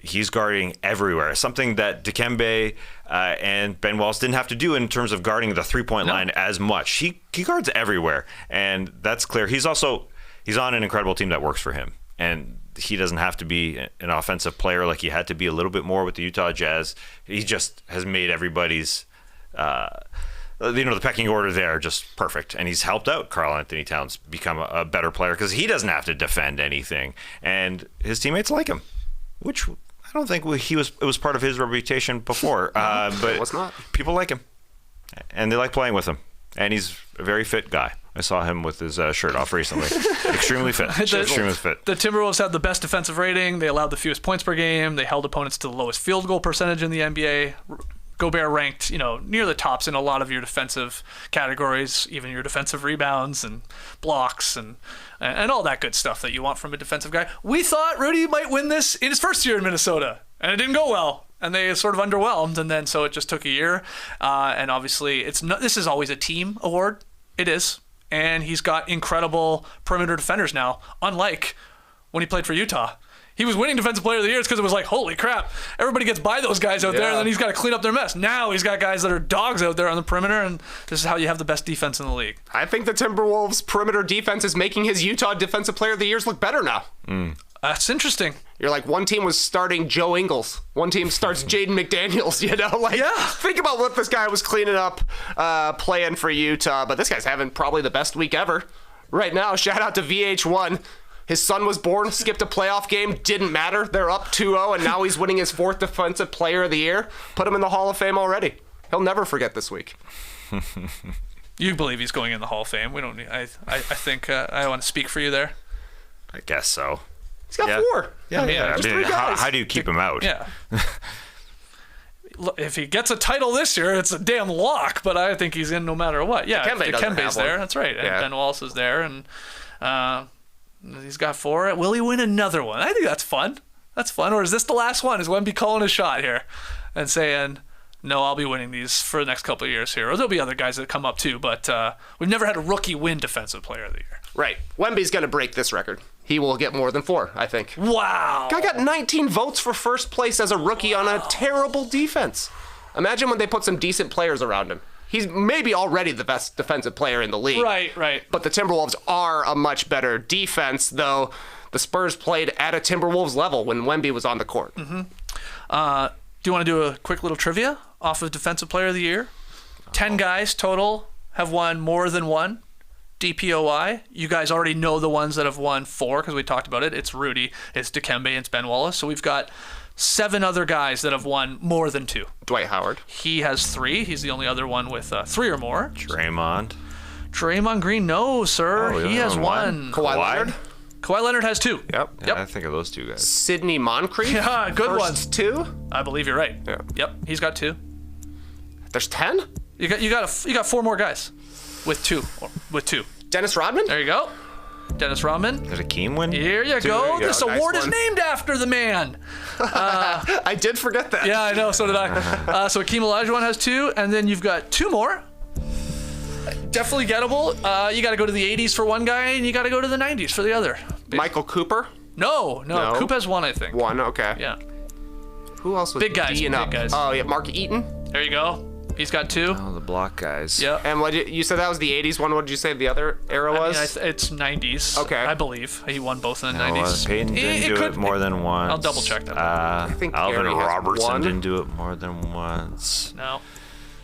[SPEAKER 3] he's guarding everywhere, something that Dikembe and Ben Wallace didn't have to do in terms of guarding the 3-point line as much. He guards everywhere, and that's clear. He's on an incredible team that works for him, and he doesn't have to be an offensive player like he had to be a little bit more with the Utah Jazz. He just has made everybody's the pecking order there just perfect, and he's helped out Karl Anthony Towns become a better player because he doesn't have to defend anything, and his teammates like him, which I don't think it was part of his reputation before, but
[SPEAKER 5] it's not.
[SPEAKER 3] People like him, and they like playing with him, and he's a very fit guy. I saw him with his shirt off recently. Extremely fit. Extremely fit.
[SPEAKER 2] The Timberwolves had the best defensive rating. They allowed the fewest points per game. They held opponents to the lowest field goal percentage in the NBA. Gobert ranked, near the tops in a lot of your defensive categories, even your defensive rebounds and blocks and all that good stuff that you want from a defensive guy. We thought Rudy might win this in his first year in Minnesota, and it didn't go well. And they sort of underwhelmed, and then so it just took a year. And obviously, this is always a team award. It is. And he's got incredible perimeter defenders now, unlike when he played for Utah. He was winning Defensive Player of the Year because it was like, holy crap, everybody gets by those guys out there, and then he's got to clean up their mess. Now he's got guys that are dogs out there on the perimeter, and this is how you have the best defense in the league.
[SPEAKER 5] I think the Timberwolves' perimeter defense is making his Utah Defensive Player of the Years look better now.
[SPEAKER 2] That's interesting.
[SPEAKER 5] You're like, one team was starting Joe Ingles. One team starts Jaden McDaniels, you know? Like, think about what this guy was cleaning up, playing for Utah. But this guy's having probably the best week ever. Right now, shout out to VH1. His son was born, skipped a playoff game, didn't matter. They're up 2-0, and now he's winning his 4th Defensive Player of the Year. Put him in the Hall of Fame already. He'll never forget this week.
[SPEAKER 2] You believe he's going in the Hall of Fame. We don't need, I think I want to speak for you there.
[SPEAKER 3] I guess so.
[SPEAKER 5] He's got 4.
[SPEAKER 2] Yeah,
[SPEAKER 5] just 3 guys.
[SPEAKER 3] How do you keep him out?
[SPEAKER 2] Yeah. If he gets a title this year, it's a damn lock, but I think he's in no matter what. Yeah, Dikembe's there. That's right. And Ben Wallace is there, and he's got 4. Will he win another one? I think that's fun. That's fun. Or is this the last one? Is Wemby calling a shot here and saying, no, I'll be winning these for the next couple of years here? Or there'll be other guys that come up too, but we've never had a rookie win Defensive Player of the Year.
[SPEAKER 5] Right. Wemby's going to break this record. He will get more than 4, I think.
[SPEAKER 2] Wow.
[SPEAKER 5] Guy got 19 votes for first place as a rookie on a terrible defense. Imagine when they put some decent players around him. He's maybe already the best defensive player in the league.
[SPEAKER 2] Right.
[SPEAKER 5] But the Timberwolves are a much better defense, though the Spurs played at a Timberwolves level when Wemby was on the court.
[SPEAKER 2] Mm-hmm. Do you want to do a quick little trivia off of Defensive Player of the Year? 10 guys total have won more than 1 DPOY. You guys already know the ones that have won 4 because we talked about it. It's Rudy, it's Dikembe, it's Ben Wallace. So we've got 7 other guys that have won more than 2.
[SPEAKER 5] Dwight Howard.
[SPEAKER 2] He has 3. He's the only other one with 3 or more.
[SPEAKER 3] Draymond
[SPEAKER 2] Green, no, sir. He has 1.
[SPEAKER 5] Kawhi Leonard.
[SPEAKER 2] Kawhi Leonard has 2.
[SPEAKER 5] Yep.
[SPEAKER 3] Yeah, I think of those 2 guys.
[SPEAKER 5] Sidney Moncrief.
[SPEAKER 2] Yeah, good
[SPEAKER 5] ones. 2.
[SPEAKER 2] I believe you're right.
[SPEAKER 5] Yeah.
[SPEAKER 2] Yep, he's got 2.
[SPEAKER 5] There's 10.
[SPEAKER 2] You got 4 more guys with 2.
[SPEAKER 5] Dennis Rodman.
[SPEAKER 2] There you go. Dennis Rodman.
[SPEAKER 3] Did Akeem win?
[SPEAKER 2] Here you go. This award is named after the man.
[SPEAKER 5] I did forget that.
[SPEAKER 2] Yeah, I know. So did I. So Akeem Olajuwon has 2, and then you've got 2 more. Definitely gettable. You got to go to the 80s for one guy, and you got to go to the 90s for the other.
[SPEAKER 5] Michael Cooper.
[SPEAKER 2] No. Coop has 1, I think.
[SPEAKER 5] 1. Okay.
[SPEAKER 2] Yeah.
[SPEAKER 5] Who else was
[SPEAKER 2] Big guys.
[SPEAKER 5] D'ing up? Oh yeah, Mark Eaton.
[SPEAKER 2] There you go. He's got 2.
[SPEAKER 3] Oh, the block guys.
[SPEAKER 2] Yeah.
[SPEAKER 5] And what you said that was the 80s one? What did you say the other era was?
[SPEAKER 2] It's 90s.
[SPEAKER 5] Okay.
[SPEAKER 2] I believe he won both in the 90s.
[SPEAKER 3] Peyton didn't do it more than once.
[SPEAKER 2] I'll double check that.
[SPEAKER 5] I think
[SPEAKER 3] Alvin
[SPEAKER 5] Gary has
[SPEAKER 3] Robertson
[SPEAKER 5] 1.
[SPEAKER 3] didn't do it more than once.
[SPEAKER 2] No.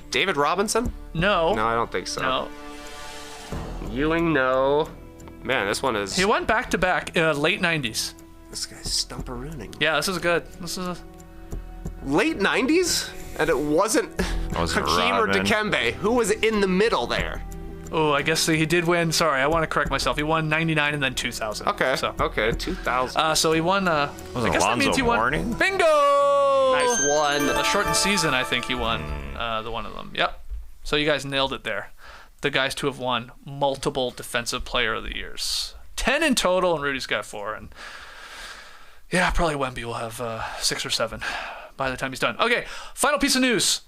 [SPEAKER 5] David Robinson?
[SPEAKER 2] No.
[SPEAKER 5] No, I don't think so.
[SPEAKER 2] No.
[SPEAKER 5] Ewing, no. Man, this one is.
[SPEAKER 2] He won back-to-back late 90s.
[SPEAKER 5] This guy's stumperooning.
[SPEAKER 2] Yeah, this is good. This is
[SPEAKER 5] late 90s? And it wasn't Hakeem or
[SPEAKER 3] Rodman.
[SPEAKER 5] Dikembe. Who was in the middle there?
[SPEAKER 2] Oh, I guess he did win. Sorry, I want to correct myself. He won 99 and then 2000.
[SPEAKER 5] Okay.
[SPEAKER 2] So,
[SPEAKER 5] Okay, 2000.
[SPEAKER 2] so he won. I guess that means he won.
[SPEAKER 3] Mourning?
[SPEAKER 2] Bingo!
[SPEAKER 5] Nice one.
[SPEAKER 2] A shortened season, I think he won. The one of them. Yep. So you guys nailed it there. The guys to have won multiple Defensive Player of the Years. 10 in total, and Rudy's got 4. And yeah, probably Wemby will have 6 or 7 by the time he's done. Okay, final piece of news.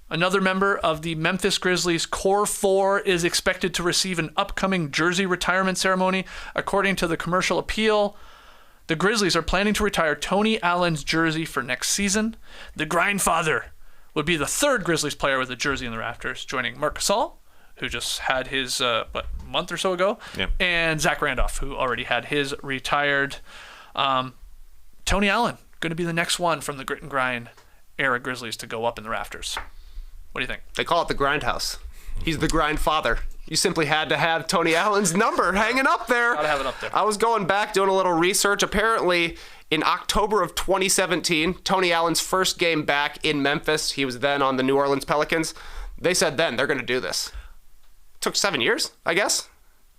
[SPEAKER 2] Another member of the Memphis Grizzlies Core 4 is expected to receive an upcoming jersey retirement ceremony. According to the Commercial Appeal, the Grizzlies are planning to retire Tony Allen's jersey for next season. The Grindfather would be the 3rd Grizzlies player with a jersey in the rafters, joining Marc Gasol, who just had his, month or so ago, and Zach Randolph, who already had his retired. Tony Allen, going to be the next one from the Grit and Grind era Grizzlies to go up in the rafters. What do you think?
[SPEAKER 5] They call it the Grindhouse. He's the Grindfather. You simply had to have Tony Allen's number hanging up there.
[SPEAKER 2] Gotta have it up there.
[SPEAKER 5] I was going back doing a little research. Apparently, in October of 2017, Tony Allen's first game back in Memphis, he was then on the New Orleans Pelicans. They said then they're going to do this. Took 7 years, I guess.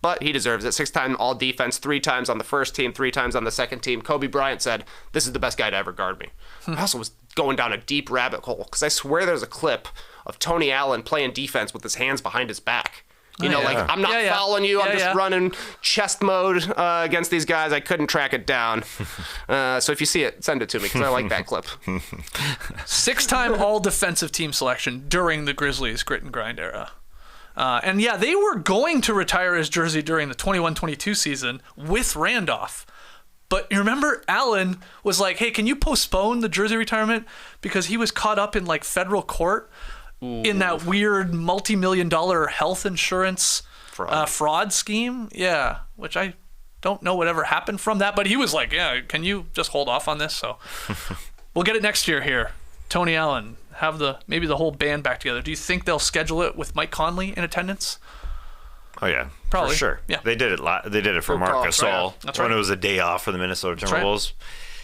[SPEAKER 5] But he deserves it. 6-time all-defense, 3 times on the first team, 3 times on the second team. Kobe Bryant said, this is the best guy to ever guard me. I also was going down a deep rabbit hole because I swear there's a clip of Tony Allen playing defense with his hands behind his back. You know, like, I'm not fouling you. I'm just running chest mode against these guys. I couldn't track it down. So if you see it, send it to me because I like that clip.
[SPEAKER 2] 6-time all-defensive team selection during the Grizzlies Grit and Grind era. And yeah, they were going to retire his jersey during the 21-22 season with Randolph. But you remember Allen was like, hey, can you postpone the jersey retirement? Because he was caught up in like federal court in that weird multi-million-dollar health insurance fraud scheme. Yeah, which I don't know whatever happened from that. But he was like, yeah, can you just hold off on this? So we'll get it next year here. Tony Allen, have maybe the whole band back together. Do you think they'll schedule it with Mike Conley in attendance?
[SPEAKER 3] Oh yeah,
[SPEAKER 2] probably.
[SPEAKER 3] For sure.
[SPEAKER 2] Yeah,
[SPEAKER 3] they did it. They did it for Marc Gasol when it was a day off for the Minnesota Timberwolves.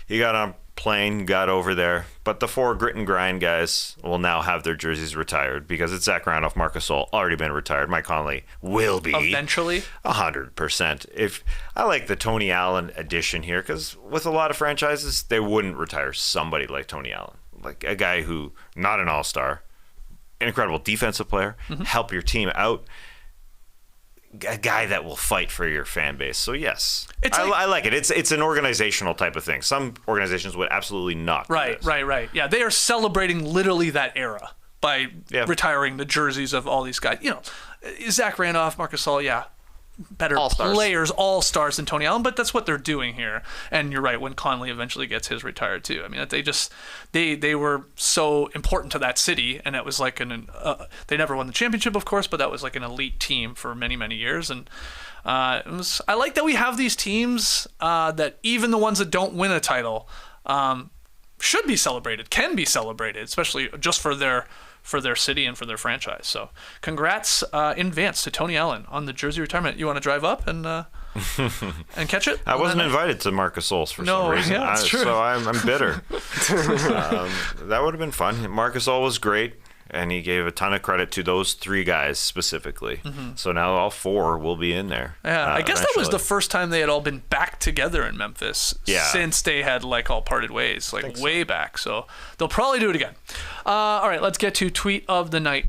[SPEAKER 3] He got on a plane, got over there. But the 4 grit and grind guys will now have their jerseys retired because it's Zach Randolph, Marc Gasol already been retired. Mike Conley will be
[SPEAKER 2] eventually
[SPEAKER 3] 100%. If I like the Tony Allen addition here, because with a lot of franchises they wouldn't retire somebody like Tony Allen, like a guy who not an all-star, an incredible defensive player, help your team out. A guy that will fight for your fan base. So yes, I like it. It's an organizational type of thing. Some organizations would absolutely not.
[SPEAKER 2] Right. Yeah, they are celebrating literally that era by retiring the jerseys of all these guys. You know, Zach Randolph, Marc Gasol, better
[SPEAKER 5] all-stars.
[SPEAKER 2] Players, all-stars than Tony Allen, but that's what they're doing here. And you're right, when Conley eventually gets his retired too. I mean, they were so important to that city, and it was like they never won the championship, of course, but that was like an elite team for many, many years. And I like that we have these teams that even the ones that don't win a title should be celebrated, can be celebrated, especially just for their city and for their franchise. So congrats in advance to Tony Allen on the jersey retirement. You want to drive up and catch it?
[SPEAKER 3] I wasn't invited to Marc Gasol's for some reason.
[SPEAKER 2] Yeah, that's true.
[SPEAKER 3] So I'm bitter. That would have been fun. Marc Gasol was great, and he gave a ton of credit to those 3 guys specifically. So now all 4 will be in there.
[SPEAKER 2] Yeah, I guess that was the first time they had all been back together in Memphis since they had like all parted ways, like way back. So they'll probably do it again. All right, let's get to tweet of the night.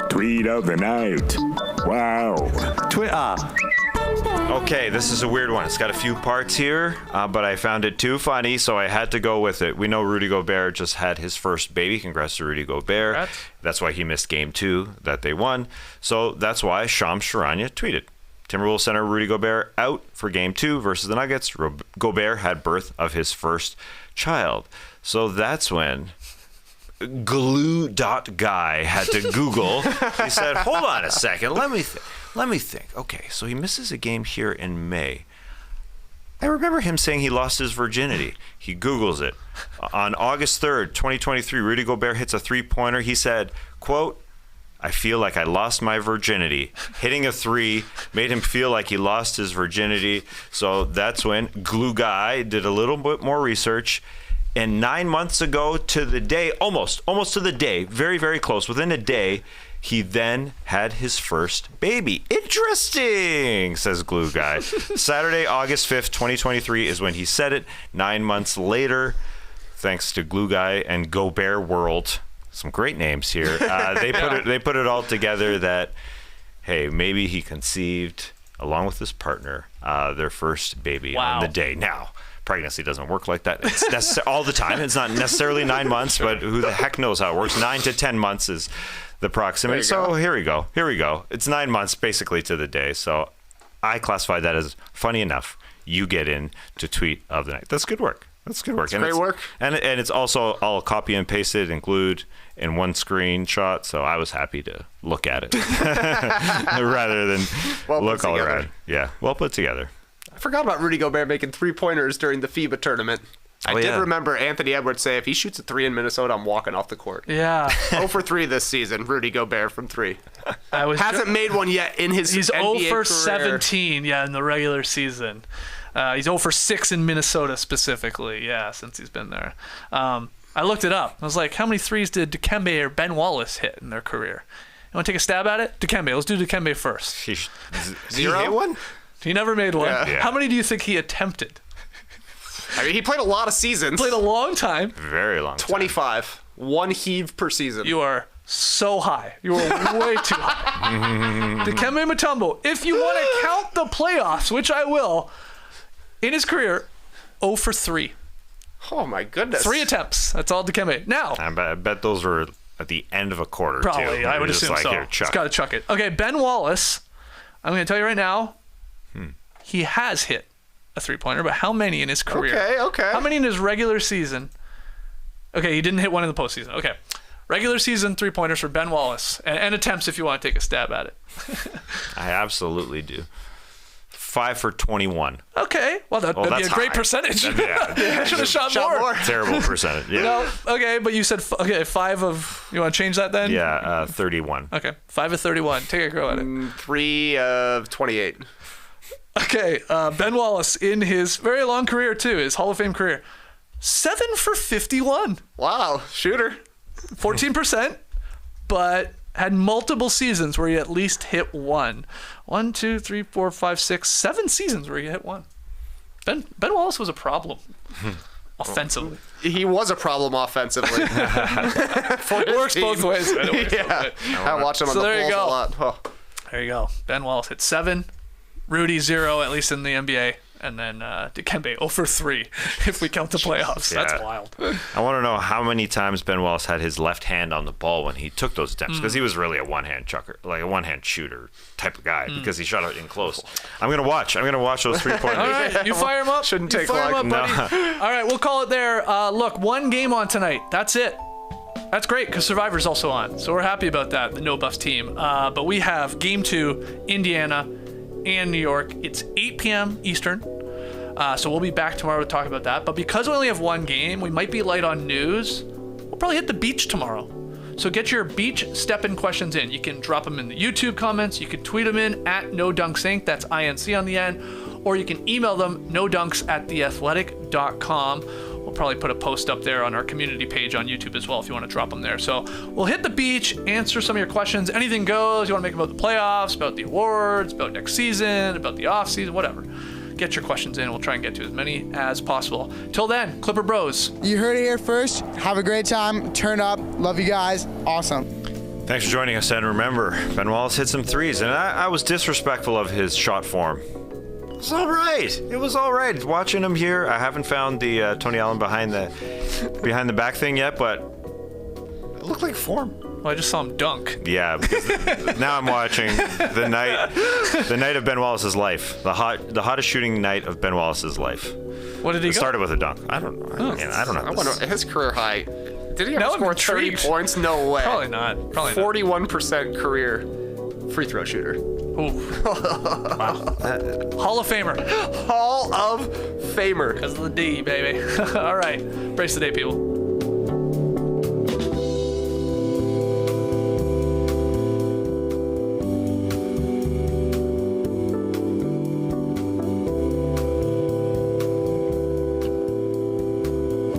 [SPEAKER 4] Tweet of the night. Wow.
[SPEAKER 1] Twitter.
[SPEAKER 3] Okay, this is a weird one. It's got a few parts here, but I found it too funny, so I had to go with it. We know Rudy Gobert just had his first baby. Congrats to Rudy Gobert.
[SPEAKER 2] Congrats.
[SPEAKER 3] That's why he missed Game 2 that they won. So that's why Shams Charania tweeted. Timberwolves center Rudy Gobert out for Game 2 versus the Nuggets. Gobert had birth of his first child. So that's when glue.guy had to Google. He said, hold on a second, let me think. Okay, so he misses a game here in May. I remember him saying he lost his virginity. He Googles it. On August 3rd, 2023, Rudy Gobert hits a 3-pointer. He said, quote, I feel like I lost my virginity. Hitting a 3 made him feel like he lost his virginity. So that's when Glue Guy did a little bit more research. And 9 months ago to the day, almost to the day, very, very close, within a day, he then had his first baby. Interesting, says Glue Guy. Saturday, August 5th, 2023 is when he said it. 9 months later, thanks to Glue Guy and Gobert World, some great names here. They put it all together that, hey, maybe he conceived, along with his partner, their first baby on the day. Now, pregnancy doesn't work like that. It's all the time. It's not necessarily 9 months, but who the heck knows how it works. 9 to 10 months is the proximity. So here we go. It's 9 months basically to the day. So I classify that as funny enough. You get in to tweet of the night. That's good work. It's great work. And it's also all copy and pasted and glued in one screenshot. So I was happy to look at it rather than look all around. Yeah, well put together.
[SPEAKER 5] I forgot about Rudy Gobert making 3-pointers during the FIBA tournament. I did remember Anthony Edwards say, if he shoots a 3 in Minnesota, I'm walking off the court.
[SPEAKER 2] Yeah.
[SPEAKER 5] 0 for 3 this season, Rudy Gobert from 3.
[SPEAKER 2] Hasn't
[SPEAKER 5] made one yet in his
[SPEAKER 2] He's
[SPEAKER 5] NBA
[SPEAKER 2] 0 for
[SPEAKER 5] career.
[SPEAKER 2] 17, in the regular season. He's 0 for 6 in Minnesota specifically, since he's been there. I looked it up. I was like, how many threes did Dikembe or Ben Wallace hit in their career? You want to take a stab at it? Dikembe. Let's do Dikembe first.
[SPEAKER 5] Zero? He hit one?
[SPEAKER 2] He never made one.
[SPEAKER 5] Yeah.
[SPEAKER 2] How many do you think he attempted?
[SPEAKER 5] I mean, he played a lot of seasons.
[SPEAKER 2] Played a long time.
[SPEAKER 3] Very long time.
[SPEAKER 5] 25. One heave per season.
[SPEAKER 2] You are so high. You are way too high. Dikembe Mutombo, if you want to count the playoffs, which I will, in his career, 0 for 3.
[SPEAKER 5] Oh, my goodness.
[SPEAKER 2] 3 attempts. That's all Dikembe. Now.
[SPEAKER 3] I bet those were at the end of a quarter,
[SPEAKER 2] probably,
[SPEAKER 3] too.
[SPEAKER 2] I would assume so. He's got to chuck it. Okay, Ben Wallace, I'm going to tell you right now, he has hit a a three-pointer, but how many in his career?
[SPEAKER 5] Okay.
[SPEAKER 2] How many in his regular season? Okay, he didn't hit one in the postseason. Okay. Regular season three-pointers for Ben Wallace. And attempts if you want to take a stab at it.
[SPEAKER 3] I absolutely do. 5 for 21.
[SPEAKER 2] Okay. Well, that'd be a great
[SPEAKER 3] high.
[SPEAKER 2] percentage.
[SPEAKER 3] Yeah.
[SPEAKER 2] Should have shot more.
[SPEAKER 3] Terrible percentage. Yeah.
[SPEAKER 2] No, okay, but you said, 5 of... You want to change that then?
[SPEAKER 3] Yeah, 31.
[SPEAKER 2] Okay, 5 of 31. Take a go at it.
[SPEAKER 5] 3 of 28.
[SPEAKER 2] Okay, Ben Wallace in his very long career, too, his Hall of Fame career. 7 for 51.
[SPEAKER 5] Wow, shooter.
[SPEAKER 2] 14%, but had multiple seasons where he at least hit one. 1, 2, 3, 4, 5, 6, 7 seasons where he hit one. Ben Wallace was a problem offensively.
[SPEAKER 5] He was a problem offensively.
[SPEAKER 2] It works both ways.
[SPEAKER 5] Yeah, I watch him on the Bulls a lot. Oh.
[SPEAKER 2] There you go. Ben Wallace hit 7. Rudy 0, at least in the NBA. And then Dikembe 0 for 3 if we count the playoffs.
[SPEAKER 3] Yeah.
[SPEAKER 2] That's wild.
[SPEAKER 3] I want to know how many times Ben Wallace had his left hand on the ball when he took those attempts, because he was really a one-hand chucker, like a one-hand shooter type of guy, because he shot it in close. I'm gonna watch those three-pointers.
[SPEAKER 2] All right, you fire him up.
[SPEAKER 5] Shouldn't
[SPEAKER 2] You
[SPEAKER 5] take
[SPEAKER 2] fire him
[SPEAKER 5] long.
[SPEAKER 2] up, buddy. All right, we'll call it there. Look, one game on tonight. That's it. That's great because Survivor's also on, so we're happy about that. The No Buffs team. But we have Game 2, Indiana and New York. It's 8 p.m. Eastern. So we'll be back tomorrow to talk about that. But because we only have one game, we might be light on news. We'll probably hit the beach tomorrow. So get your beach step-in questions in. You can drop them in the YouTube comments. You can tweet them in at NoDunksInc. That's INC on the end. Or you can email them nodunks@theathletic.com. We'll probably put a post up there on our community page on YouTube as well if you want to drop them there. So we'll hit the beach, answer some of your questions. Anything goes. You want to make about the playoffs, about the awards, about next season, about the off season, whatever. Get your questions in. We'll try and get to as many as possible. Till then, Clipper Bros.
[SPEAKER 6] You heard it here first. Have a great time. Turn up. Love you guys. Awesome.
[SPEAKER 3] Thanks for joining us, and remember, Ben Wallace hit some threes, and I was disrespectful of his shot form. It was all right. It was all right. Watching him here, I haven't found the Tony Allen behind the back thing yet, but it looked like form.
[SPEAKER 2] Well, I just saw him dunk.
[SPEAKER 3] Yeah, because now I'm watching the night of Ben Wallace's life, the hottest shooting night of Ben Wallace's life.
[SPEAKER 2] What did he
[SPEAKER 3] It
[SPEAKER 2] go?
[SPEAKER 3] started with a dunk. I don't know. I don't know.
[SPEAKER 5] I wonder his career high. Did he
[SPEAKER 2] Now
[SPEAKER 5] ever
[SPEAKER 2] I'm
[SPEAKER 5] score 30
[SPEAKER 2] intrigued.
[SPEAKER 5] points? No way.
[SPEAKER 2] Probably not.
[SPEAKER 5] 41% career free throw shooter.
[SPEAKER 2] Ooh. Wow. Hall of Famer.
[SPEAKER 5] Hall of Famer.
[SPEAKER 2] Because of the D, baby. All right. Brace the day, people.